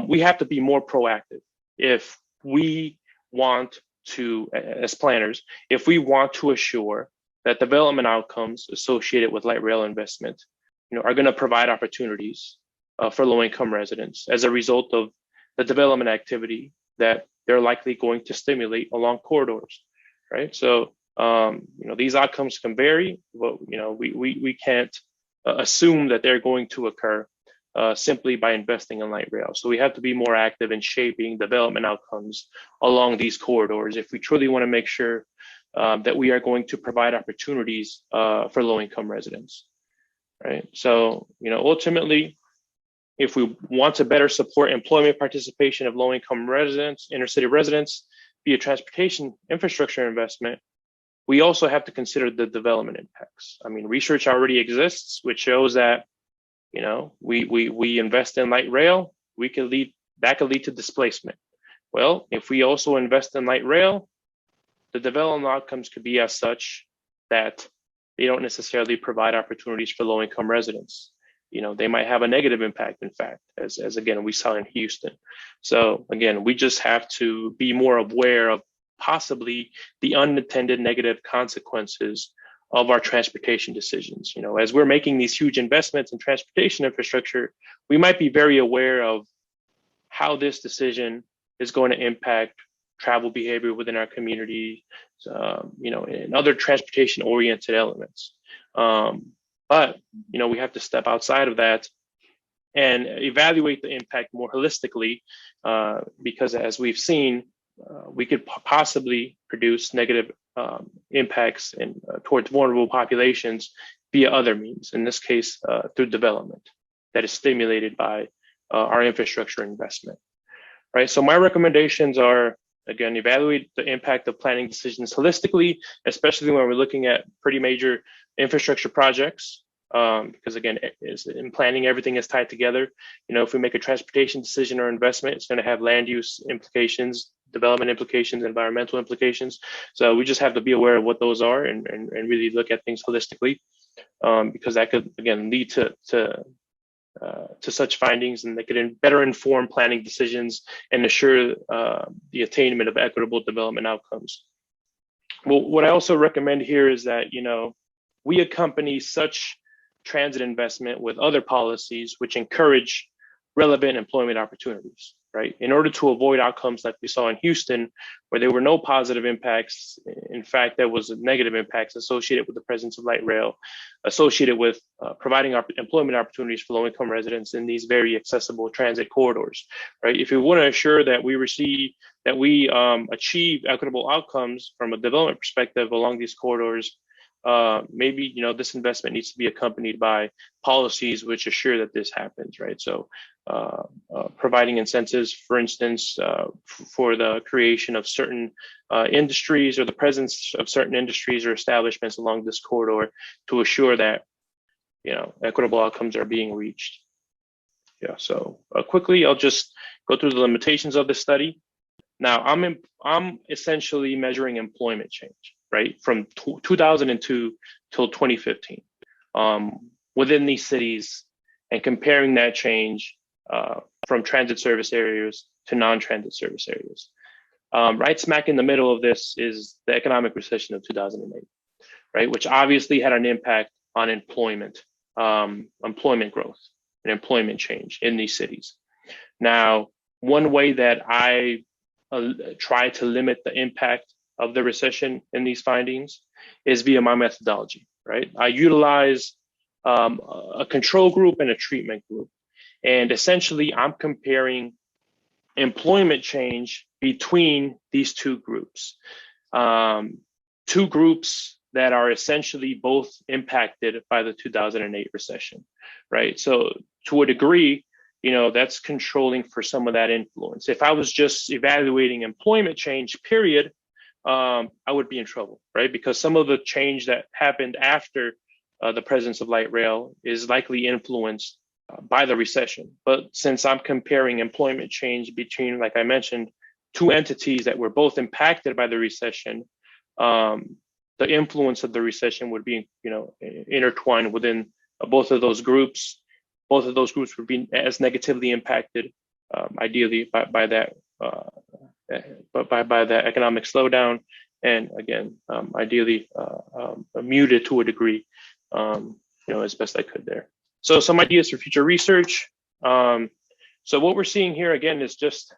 B: we have to be more proactive if we want to, as planners, if we want to assure that development outcomes associated with light rail investment are going to provide opportunities for low-income residents as a result of the development activity that they're likely going to stimulate along corridors, right? So, these outcomes can vary, but, we can't assume that they're going to occur simply by investing in light rail. So we have to be more active in shaping development outcomes along these corridors if we truly want to make sure that we are going to provide opportunities for low-income residents. Right. So, ultimately, if we want to better support employment participation of low-income residents, inner-city residents, via transportation infrastructure investment, we also have to consider the development impacts. I mean, research already exists, which shows that, we invest in light rail, that could lead to displacement. Well, if we also invest in light rail, the development outcomes could be as such that they don't necessarily provide opportunities for low-income residents. They might have a negative impact, in fact, as again, we saw in Houston. So again, we just have to be more aware of possibly the unintended negative consequences of our transportation decisions. As we're making these huge investments in transportation infrastructure, we might be very aware of how this decision is going to impact travel behavior within our community, and other transportation-oriented elements. But we have to step outside of that and evaluate the impact more holistically, because as we've seen, we could possibly produce negative impacts towards vulnerable populations via other means, in this case, through development that is stimulated by our infrastructure investment. Right. So my recommendations are, again, evaluate the impact of planning decisions holistically, especially when we're looking at pretty major infrastructure projects, because again, in planning, everything is tied together. If we make a transportation decision or investment, it's going to have land use implications, development implications, environmental implications. So we just have to be aware of what those are and really look at things holistically, because that could, again, lead to such findings, and they could better inform planning decisions and assure the attainment of equitable development outcomes. Well, what I also recommend here is that, we accompany such transit investment with other policies which encourage relevant employment opportunities, right? In order to avoid outcomes like we saw in Houston, where there were no positive impacts. In fact, there was negative impacts associated with the presence of light rail, associated with providing employment opportunities for low-income residents in these very accessible transit corridors, right? If we want to assure that we achieve equitable outcomes from a development perspective along these corridors, maybe this investment needs to be accompanied by policies which assure that this happens, right? So providing incentives, for instance, for the creation of certain industries or the presence of certain industries or establishments along this corridor to assure that equitable outcomes are being reached. Yeah. So quickly, I'll just go through the limitations of the study. Now, I'm essentially measuring employment change, right, from 2002 till 2015 within these cities, and comparing that change from transit service areas to non-transit service areas. Right smack in the middle of this is the economic recession of 2008, right, which obviously had an impact on employment growth and employment change in these cities. Now, one way that I try to limit the impact of the recession in these findings is via my methodology, right? I utilize a control group and a treatment group. And essentially, I'm comparing employment change between these two groups. Two groups that are essentially both impacted by the 2008 recession, right? So to a degree, that's controlling for some of that influence. If I was just evaluating employment change, period, I would be in trouble, right? Because some of the change that happened after the presence of light rail is likely influenced by the recession. But since I'm comparing employment change between, like I mentioned, two entities that were both impacted by the recession, the influence of the recession would be, intertwined within both of those groups. Both of those groups would be as negatively impacted, ideally by that economic slowdown, and again, ideally muted to a degree, as best I could there. So some ideas for future research. So what we're seeing here again is just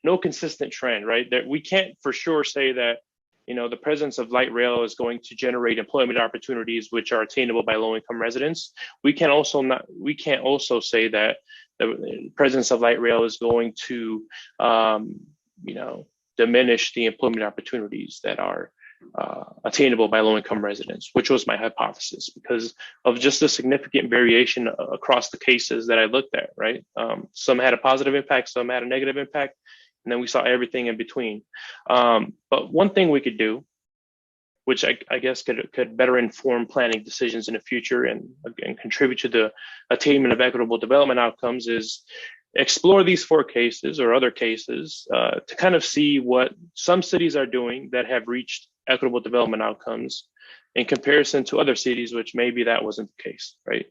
B: no consistent trend, right? That we can't for sure say that the presence of light rail is going to generate employment opportunities which are attainable by low-income residents. We can't also say that the presence of light rail is going to diminish the employment opportunities that are attainable by low-income residents, which was my hypothesis because of just the significant variation across the cases that I looked at, right? Some had a positive impact, some had a negative impact, and then we saw everything in between. But one thing we could do, which I guess could better inform planning decisions in the future and contribute to the attainment of equitable development outcomes, is explore these 4 cases or other cases to kind of see what some cities are doing that have reached equitable development outcomes in comparison to other cities, which maybe that wasn't the case, right?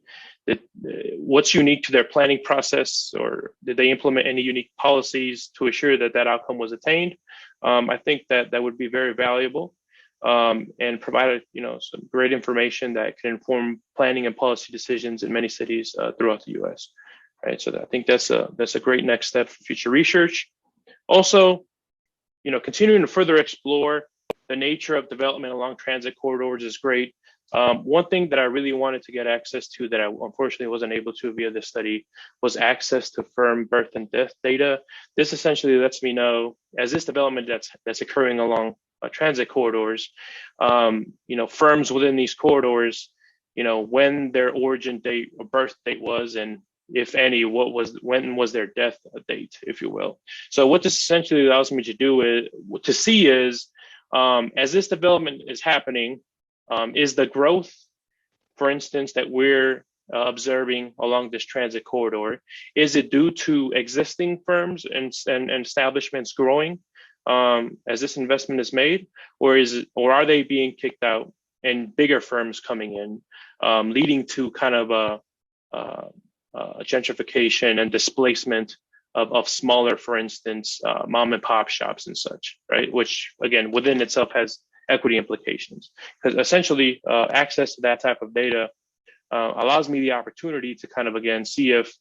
B: What's unique to their planning process, or did they implement any unique policies to assure that that outcome was attained? I think that would be very valuable and provide some great information that can inform planning and policy decisions in many cities throughout the U.S. Right, so I think that's a great next step for future research. Also, continuing to further explore the nature of development along transit corridors is great. One thing that I really wanted to get access to that I unfortunately wasn't able to via this study was access to firm birth and death data. This essentially lets me know, as this development that's occurring along transit corridors, firms within these corridors, when their origin date or birth date was, and if any, when was their death date, if you will. So what this essentially allows me to do is as this development is happening, is the growth, for instance, that we're observing along this transit corridor, is it due to existing firms and establishments growing as this investment is made, or are they being kicked out and bigger firms coming in, leading to kind of a gentrification and displacement of smaller, for instance, mom and pop shops and such, right? Which again, within itself has equity implications, because essentially access to that type of data allows me the opportunity to kind of, again, see if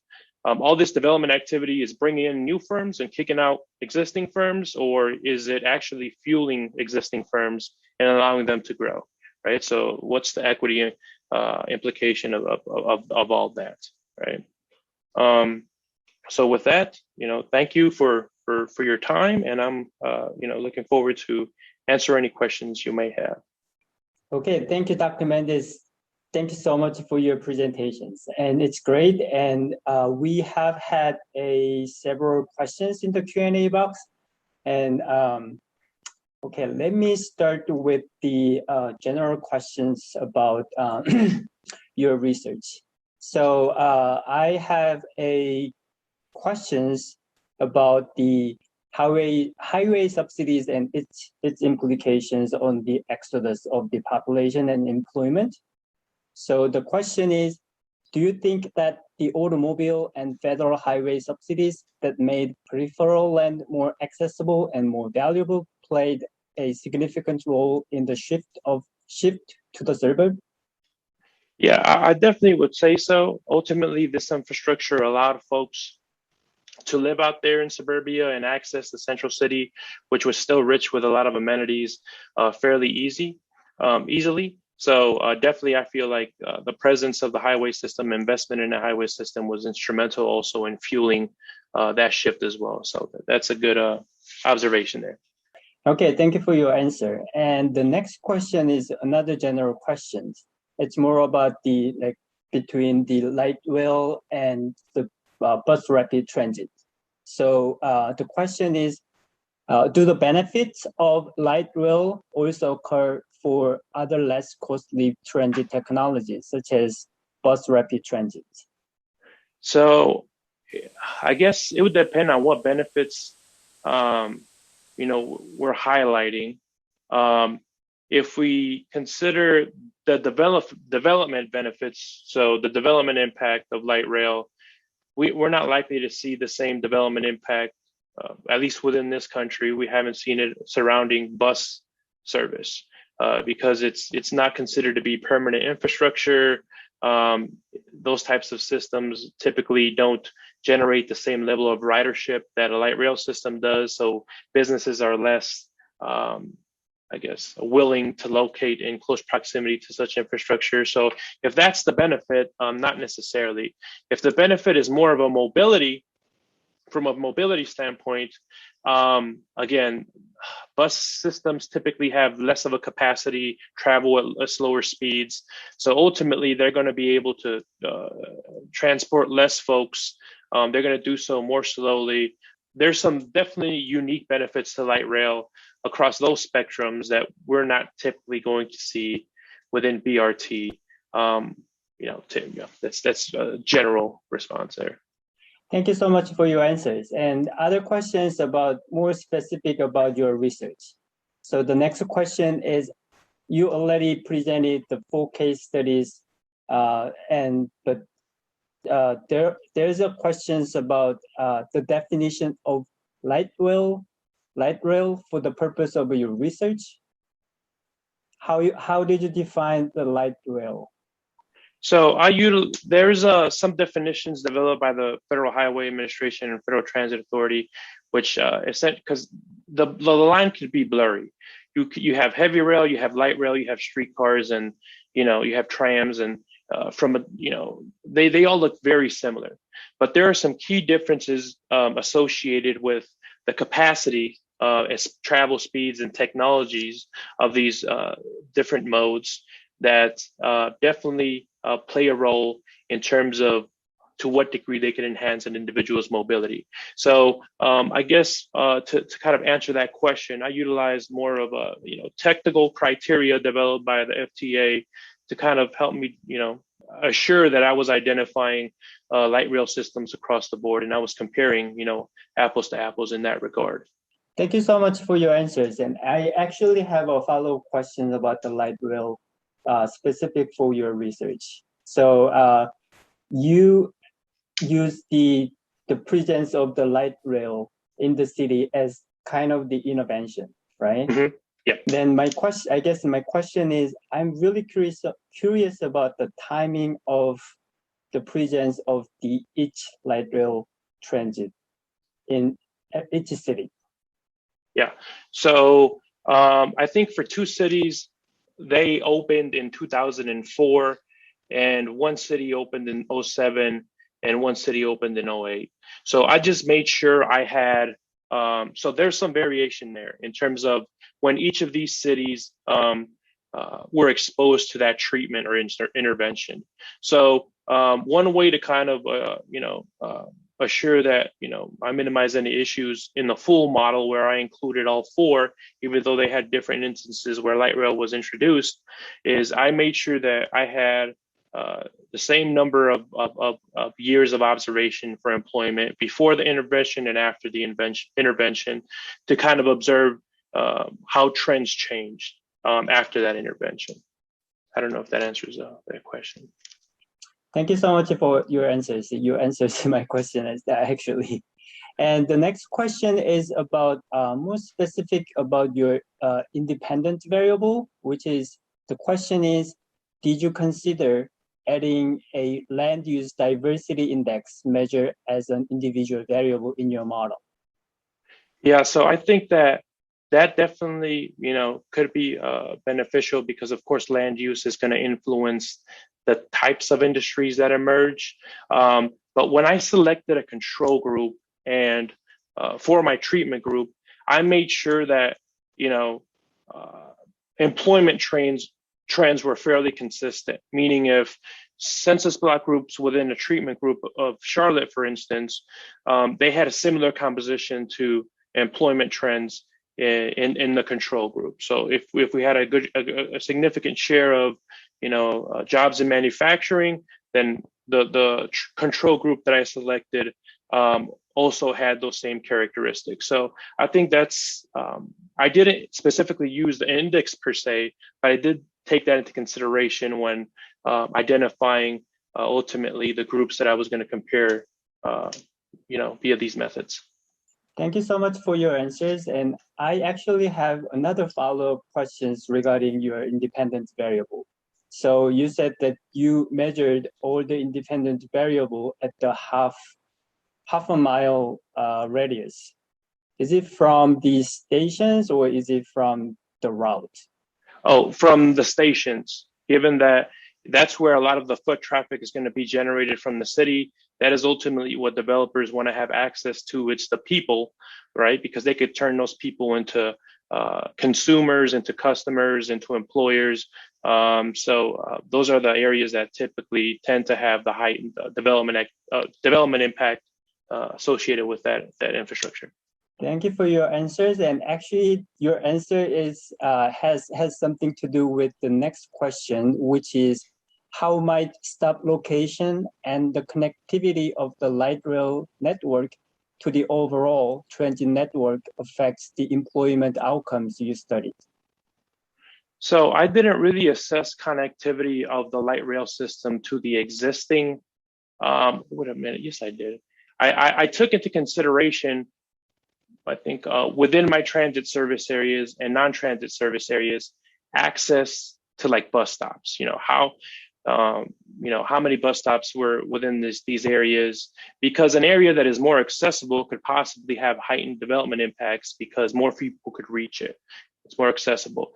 B: all this development activity is bringing in new firms and kicking out existing firms, or is it actually fueling existing firms and allowing them to grow, right? So what's the equity implication of all that, right? So with that, thank you for your time, and I'm looking forward to answer any questions you may have.
C: Okay, thank you, Dr. Mendez. Thank you so much for your presentations, and it's great. And we have had several questions in the Q&A box. And okay, let me start with the general questions about your research. So I have questions about the highway subsidies and its implications on the exodus of the population and employment. So the question is, do you think that the automobile and federal highway subsidies that made peripheral land more accessible and more valuable played a significant role in the shift to the suburb?
B: Yeah, I definitely would say so. Ultimately, this infrastructure allowed folks to live out there in suburbia and access the central city, which was still rich with a lot of amenities, fairly easily. So definitely, I feel like the presence of the highway system, investment in the highway system, was instrumental also in fueling that shift as well. So that's a good observation there.
C: Okay, thank you for your answer. And the next question is another general question. It's more about between the light rail and the bus rapid transit. So the question is, do the benefits of light rail also occur for other less costly transit technologies, such as bus rapid transit?
B: So I guess it would depend on what benefits we're highlighting. If we consider the development benefits, so the development impact of light rail, we're not likely to see the same development impact, at least within this country. We haven't seen it surrounding bus service because it's not considered to be permanent infrastructure. Those types of systems typically don't generate the same level of ridership that a light rail system does. So businesses are less, willing to locate in close proximity to such infrastructure. So if that's the benefit, not necessarily. If the benefit is more of a mobility from a mobility standpoint, again, bus systems typically have less of a capacity, travel at slower speeds. So ultimately, they're going to be able to transport less folks. They're going to do so more slowly. There's some definitely unique benefits to light rail across those spectrums that we're not typically going to see within BRT. That's a general response there.
C: Thank you so much for your answers. And other questions about more specific about your research. So the next question is, you already presented the 4 case studies, but there's a questions about the definition of light rail for the purpose of your research. How did you define the light rail?
B: So there's some definitions developed by the Federal Highway Administration and Federal Transit Authority, which because the line could be blurry. You have heavy rail, you have light rail, you have streetcars, and you have trams, and they all look very similar. But there are some key differences associated with the capacity, travel speeds, and technologies of these different modes that definitely play a role in terms of to what degree they can enhance an individual's mobility. So I guess to kind of answer that question, I utilized more of a technical criteria developed by the FTA to kind of help me assure that I was identifying light rail systems across the board, and I was comparing apples to apples in that regard.
C: Thank you so much for your answers. And I actually have a follow-up question about the light rail specific for your research. So you use the presence of the light rail in the city as kind of the intervention, right?
B: Mm-hmm. Yeah.
C: Then my question is, I'm really curious about the timing of the presence of each light rail transit in each city.
B: Yeah. So I think for 2 cities, they opened in 2004, and 1 city opened in 2007, and 1 city opened in 2008. So I just made sure I had, so there's some variation there in terms of when each of these cities were exposed to that treatment or intervention. So one way to kind of, assure that, I minimize any issues in the full model where I included all 4, even though they had different instances where light rail was introduced, is I made sure that I had the same number of years of observation for employment before the intervention and after the intervention to kind of observe how trends changed after that intervention. I don't know if that answers that question.
C: Thank you so much for your answers. You answered my question actually. And the next question is about more specific about your independent variable, which is the question is, did you consider adding a land use diversity index measure as an individual variable in your model?
B: Yeah, so I think that definitely, could be beneficial because, of course, land use is going to influence the types of industries that emerge. But when I selected a control group and for my treatment group, I made sure that, employment trends were fairly consistent, meaning if census block groups within a treatment group of Charlotte, for instance, they had a similar composition to employment trends in the control group. So if we had a significant share of jobs in manufacturing, then the control group that I selected also had those same characteristics. So I think that's I didn't specifically use the index per se, but I did take that into consideration when identifying ultimately the groups that I was going to compare via these methods.
C: Thank you so much for your answers. And I actually have another follow-up questions regarding your independent variable. So you said that you measured all the independent variable at the half a mile radius. Is it from the stations or is it from the route?
B: Oh, from the stations, given that, that's where a lot of the foot traffic is going to be generated from the city. That is ultimately what developers want to have access to. It's the people, right? Because they could turn those people into consumers, into customers, into employers. Those are the areas that typically tend to have the heightened development impact associated with that infrastructure.
C: Thank you for your answers. And actually, your answer is has something to do with the next question, which is how might stop location and the connectivity of the light rail network to the overall transit network affects the employment outcomes you studied?
B: So I didn't really assess connectivity of the light rail system to the existing. Wait a minute. Yes, I did. I took into consideration, I think, within my transit service areas and non-transit service areas, access to like bus stops. How many bus stops were within these areas, because an area that is more accessible could possibly have heightened development impacts because more people could reach it. It's more accessible.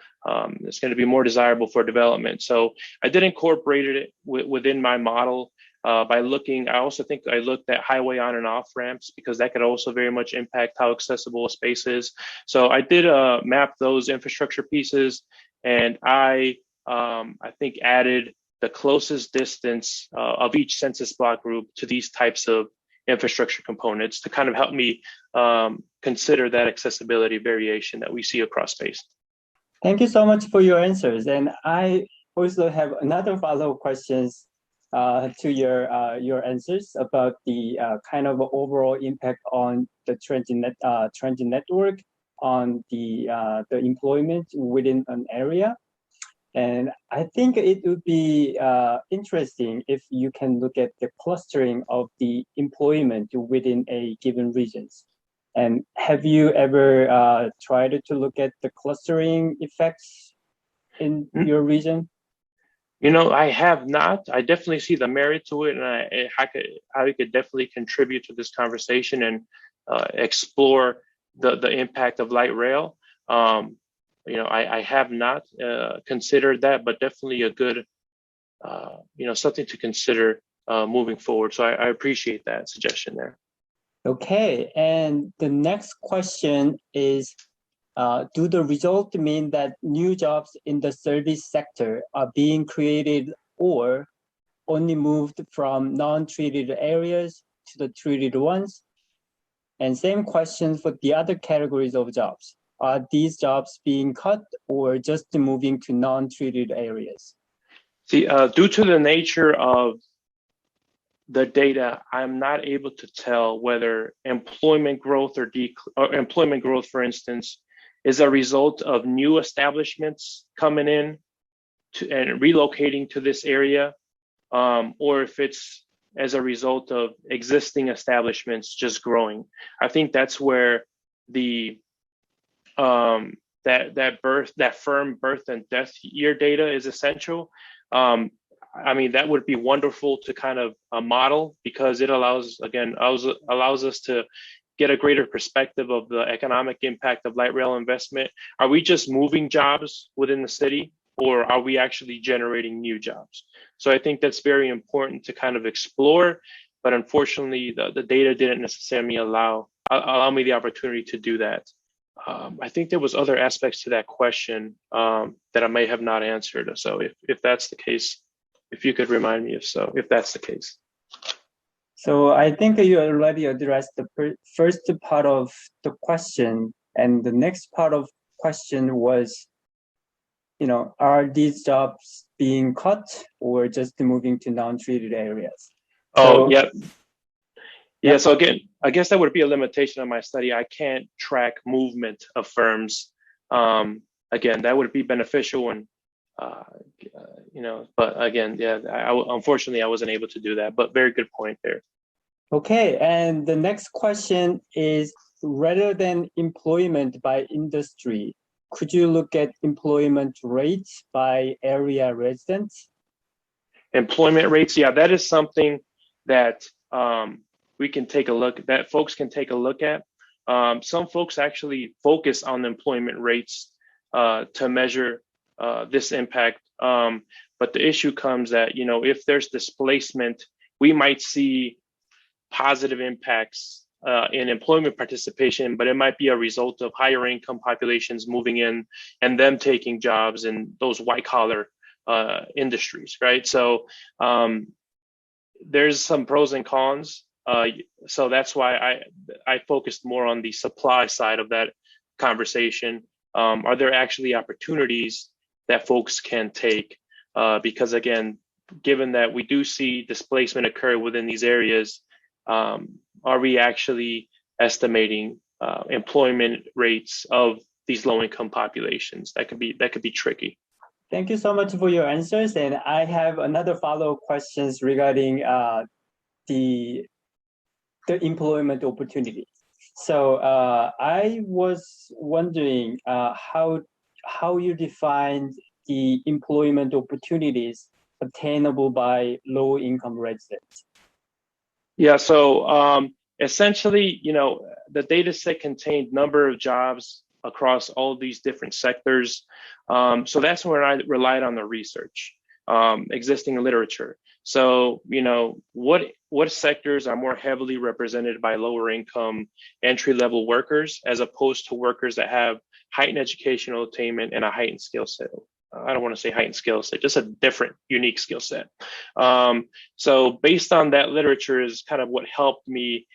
B: It's going to be more desirable for development. So I did incorporate it within my model by looking. I also think I looked at highway on and off ramps because that could also very much impact how accessible a space is. So I did map those infrastructure pieces, and I think added the closest distance of each census block group to these types of infrastructure components to kind of help me consider that accessibility variation that we see across space.
C: Thank you so much for your answers. And I also have another follow-up questions to your answers about the kind of overall impact on the transit network on the employment within an area. And I think it would be interesting if you can look at the clustering of the employment within a given regions. And have you ever tried to look at the clustering effects in your region?
B: I have not. I definitely see the merit to it, and how it could definitely contribute to this conversation and explore the impact of light rail. I have not considered that, but definitely a good, something to consider moving forward. So I appreciate that suggestion there.
C: Okay, and the next question is, do the results mean that new jobs in the service sector are being created or only moved from non-treated areas to the treated ones? And same question for the other categories of jobs. Are these jobs being cut or just moving to non-treated areas?
B: See, due to the nature of the data, I'm not able to tell whether employment growth or employment growth, for instance, is a result of new establishments coming in and relocating to this area, or if it's as a result of existing establishments just growing. I think that's where the that firm birth and death year data is essential. That would be wonderful to kind of model, because it allows us to get a greater perspective of the economic impact of light rail investment. Are we just moving jobs within the city, or are we actually generating new jobs? So I think that's very important to kind of explore, but unfortunately the data didn't necessarily allow me the opportunity to do that. I think there was other aspects to that question that I may have not answered. So if that's the case, if you could remind me if that's the case.
C: So I think you already addressed the first part of the question, and the next part of question was, are these jobs being cut or just moving to non-treated areas?
B: Oh, yeah. Yeah, so again, I guess that would be a limitation of my study. I can't track movement of firms. Again, that would be beneficial, and but again, yeah, unfortunately, I wasn't able to do that. But very good point there.
C: Okay, and the next question is, rather than employment by industry, could you look at employment rates by area residents?
B: Employment rates, yeah, that is something that we can take a look, that folks can take a look at. Some folks actually focus on employment rates to measure this impact. But the issue comes that, if there's displacement, we might see positive impacts in employment participation, but it might be a result of higher income populations moving in and them taking jobs in those white collar industries, right? So there's some pros and cons. So that's why I focused more on the supply side of that conversation. Are there actually opportunities that folks can take? Because again, given that we do see displacement occur within these areas, are we actually estimating employment rates of these low-income populations? That could be tricky.
C: Thank you so much for your answers, and I have another follow-up questions regarding the employment opportunity. So I was wondering how you define the employment opportunities attainable by low-income residents.
B: Yeah, so essentially, the data set contained number of jobs across all these different sectors. So that's where I relied on the research, existing literature. So, what sectors are more heavily represented by lower income entry-level workers as opposed to workers that have heightened educational attainment and a heightened skill set? I don't want to say heightened skill set, just a different, unique skill set. So based on that literature is kind of what helped me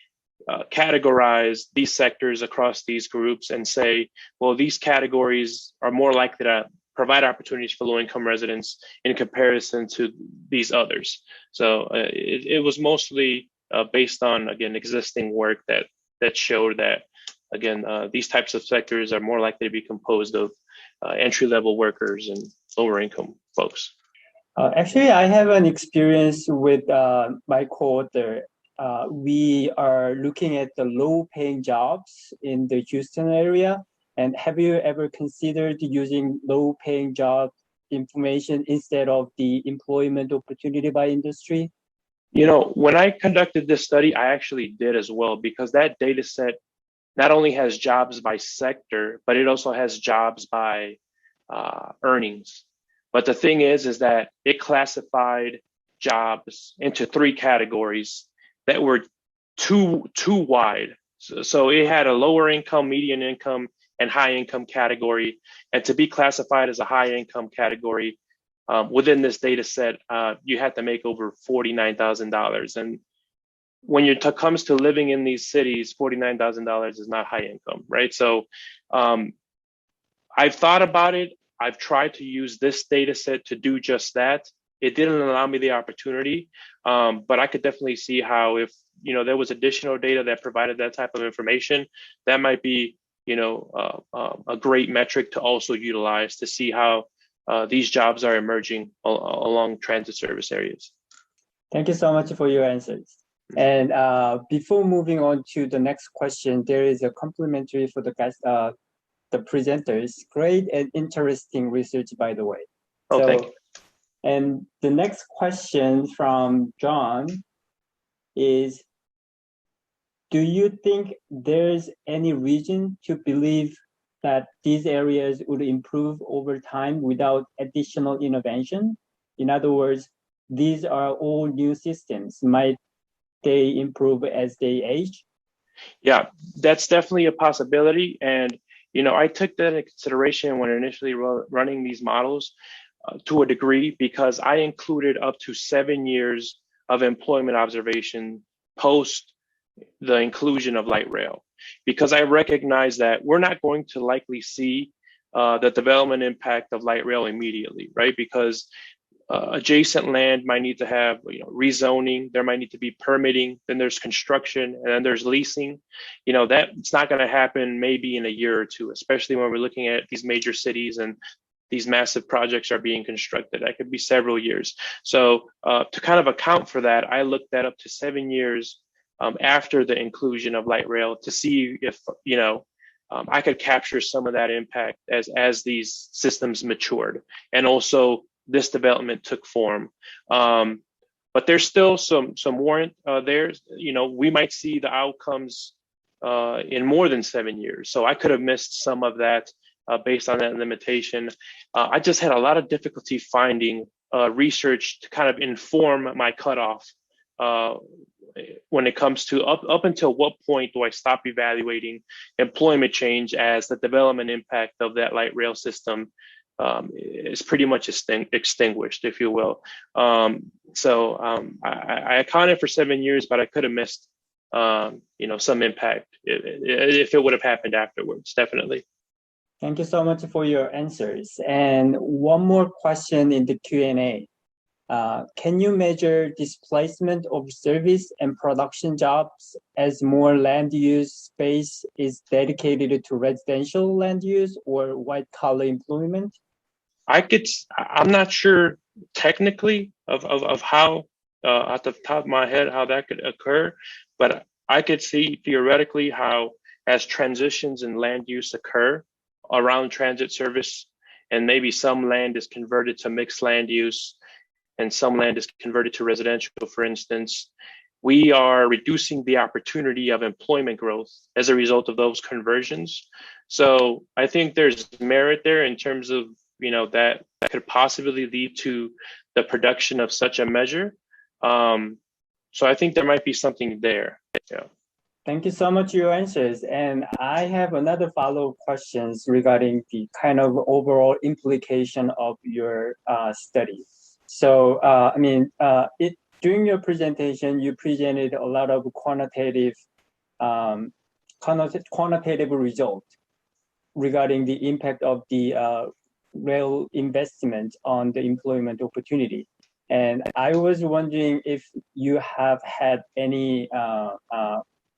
B: categorize these sectors across these groups and say, well, these categories are more likely to provide opportunities for low-income residents in comparison to these others. So it was mostly based on, again, existing work that showed that, again, these types of sectors are more likely to be composed of entry-level workers and lower-income folks.
C: Actually, I have an experience with my co-author. We are looking at the low-paying jobs in the Houston area. And have you ever considered using low-paying job information instead of the employment opportunity by industry?
B: When I conducted this study, I actually did as well, because that data set not only has jobs by sector, but it also has jobs by earnings. But the thing is that it classified jobs into three categories that were too wide. So it had a lower income, median income, and high income category. And to be classified as a high income category within this data set, you had to make over $49,000. And when it comes to living in these cities, $49,000 is not high income, right? So I've thought about it. I've tried to use this data set to do just that. It didn't allow me the opportunity, but I could definitely see how if there was additional data that provided that type of information, that might be a great metric to also utilize to see how these jobs are emerging along transit service areas.
C: Thank you so much for your answers. And before moving on to the next question, there is a complimentary for the guys, the presenters. Great and interesting research, by the way.
B: Oh, thank you.
C: And the next question from John is, do you think there's any reason to believe that these areas would improve over time without additional intervention? In other words, these are all new systems. Might they improve as they age?
B: Yeah, that's definitely a possibility. And, I took that into consideration when initially running these models to a degree, because I included up to 7 years of employment observation post the inclusion of light rail, because I recognize that we're not going to likely see the development impact of light rail immediately, right? Because adjacent land might need to have rezoning, there might need to be permitting, then there's construction, and then there's leasing. That it's not going to happen maybe in a year or two, especially when we're looking at these major cities and these massive projects are being constructed. That could be several years. So to kind of account for that, I looked at up to 7 years after the inclusion of light rail to see if I could capture some of that impact as these systems matured, and also this development took form. But there's still some warrant there. We might see the outcomes in more than 7 years. So I could have missed some of that based on that limitation. I just had a lot of difficulty finding research to kind of inform my cutoff when it comes to up until what point do I stop evaluating employment change as the development impact of that light rail system is pretty much extinguished, if you will. I accounted for 7 years, but I could have missed some impact if it would have happened afterwards, definitely.
C: Thank you so much for your answers. And one more question in the Q&A. Can you measure displacement of service and production jobs as more land use space is dedicated to residential land use or white collar employment?
B: I'm not sure technically of how, at the top of my head, how that could occur, but I could see theoretically how as transitions in land use occur around transit service, and maybe some land is converted to mixed land use and some land is converted to residential, for instance, we are reducing the opportunity of employment growth as a result of those conversions. So I think there's merit there in terms of, that could possibly lead to the production of such a measure. So I think there might be something there. Yeah.
C: Thank you so much for your answers. And I have another follow-up questions regarding the kind of overall implication of your study. So, during your presentation, you presented a lot of quantitative results regarding the impact of the rail investment on the employment opportunity. And I was wondering if you have had any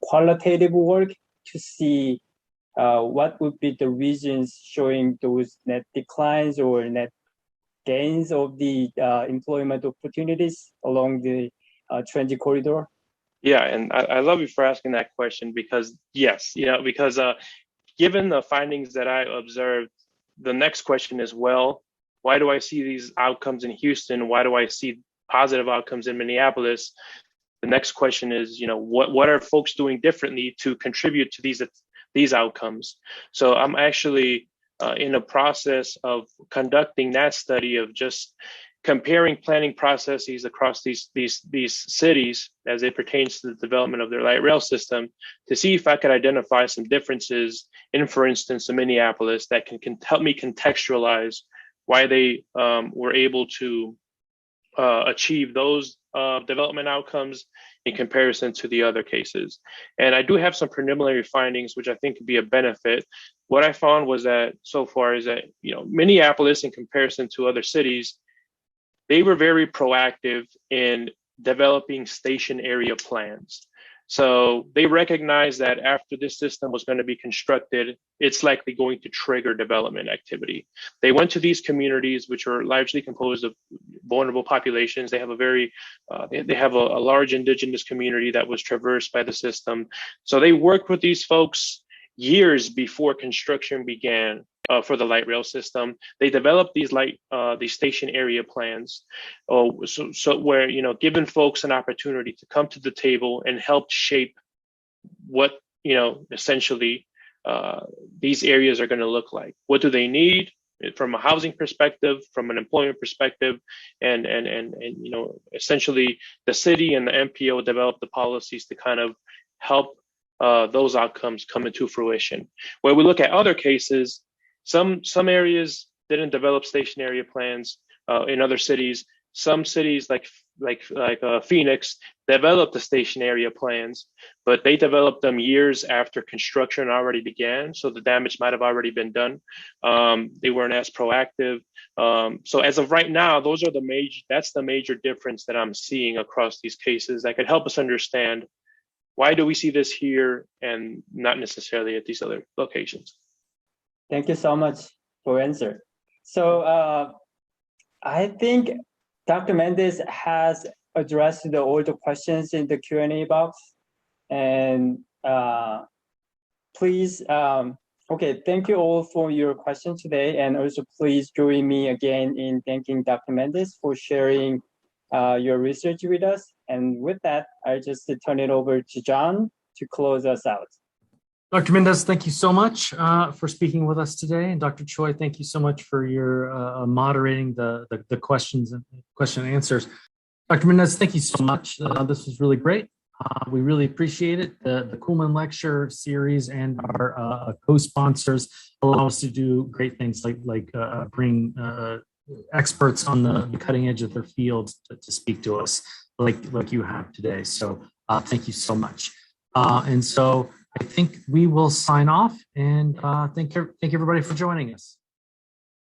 C: qualitative work to see what would be the reasons showing those net declines or net gains of the employment opportunities along the transit corridor?
B: Yeah, and I love you for asking that question because yes, because given the findings that I observed, the next question is, well, why do I see these outcomes in Houston? Why do I see positive outcomes in Minneapolis? The next question is, what are folks doing differently to contribute to these outcomes? So I'm actually in a process of conducting that study of just comparing planning processes across these cities as it pertains to the development of their light rail system to see if I could identify some differences in, for instance, in Minneapolis that can help me contextualize why they were able to achieve those development outcomes in comparison to the other cases. And I do have some preliminary findings, which I think could be a benefit. What I found was that so far is that, Minneapolis in comparison to other cities, they were very proactive in developing station area plans. So they recognized that after this system was going to be constructed, it's likely going to trigger development activity. They went to these communities, which are largely composed of vulnerable populations. They have a large indigenous community that was traversed by the system. So they worked with these folks years before construction began for the light rail system. They developed these station area plans, so where given folks an opportunity to come to the table and help shape what essentially these areas are going to look like. What do they need from a housing perspective, from an employment perspective, and essentially the city and the MPO developed the policies to kind of help those outcomes come into fruition. Where we look at other cases, some areas didn't develop station area plans in other cities. Some cities like Phoenix developed the station area plans, but they developed them years after construction already began, so the damage might have already been done. They weren't as proactive. So as of right now, that's the major difference that I'm seeing across these cases that could help us understand why do we see this here and not necessarily at these other locations.
C: Thank you so much for answer. So I think Dr. Mendez has addressed all the questions in the Q&A box. And please, thank you all for your questions today. And also please join me again in thanking Dr. Mendez for sharing your research with us. And with that, I just turn it over to John to close us out.
A: Dr. Mendez, thank you so much for speaking with us today. And Dr. Choi, thank you so much for your moderating the questions and question and answers. Dr. Mendez, thank you so much. This was really great. We really appreciate it. The Kuhlman Lecture Series and our co-sponsors allow us to do great things like bring experts on the cutting edge of their fields to speak to us like you have today. So thank you so much. And so I think we will sign off and thank everybody for joining us.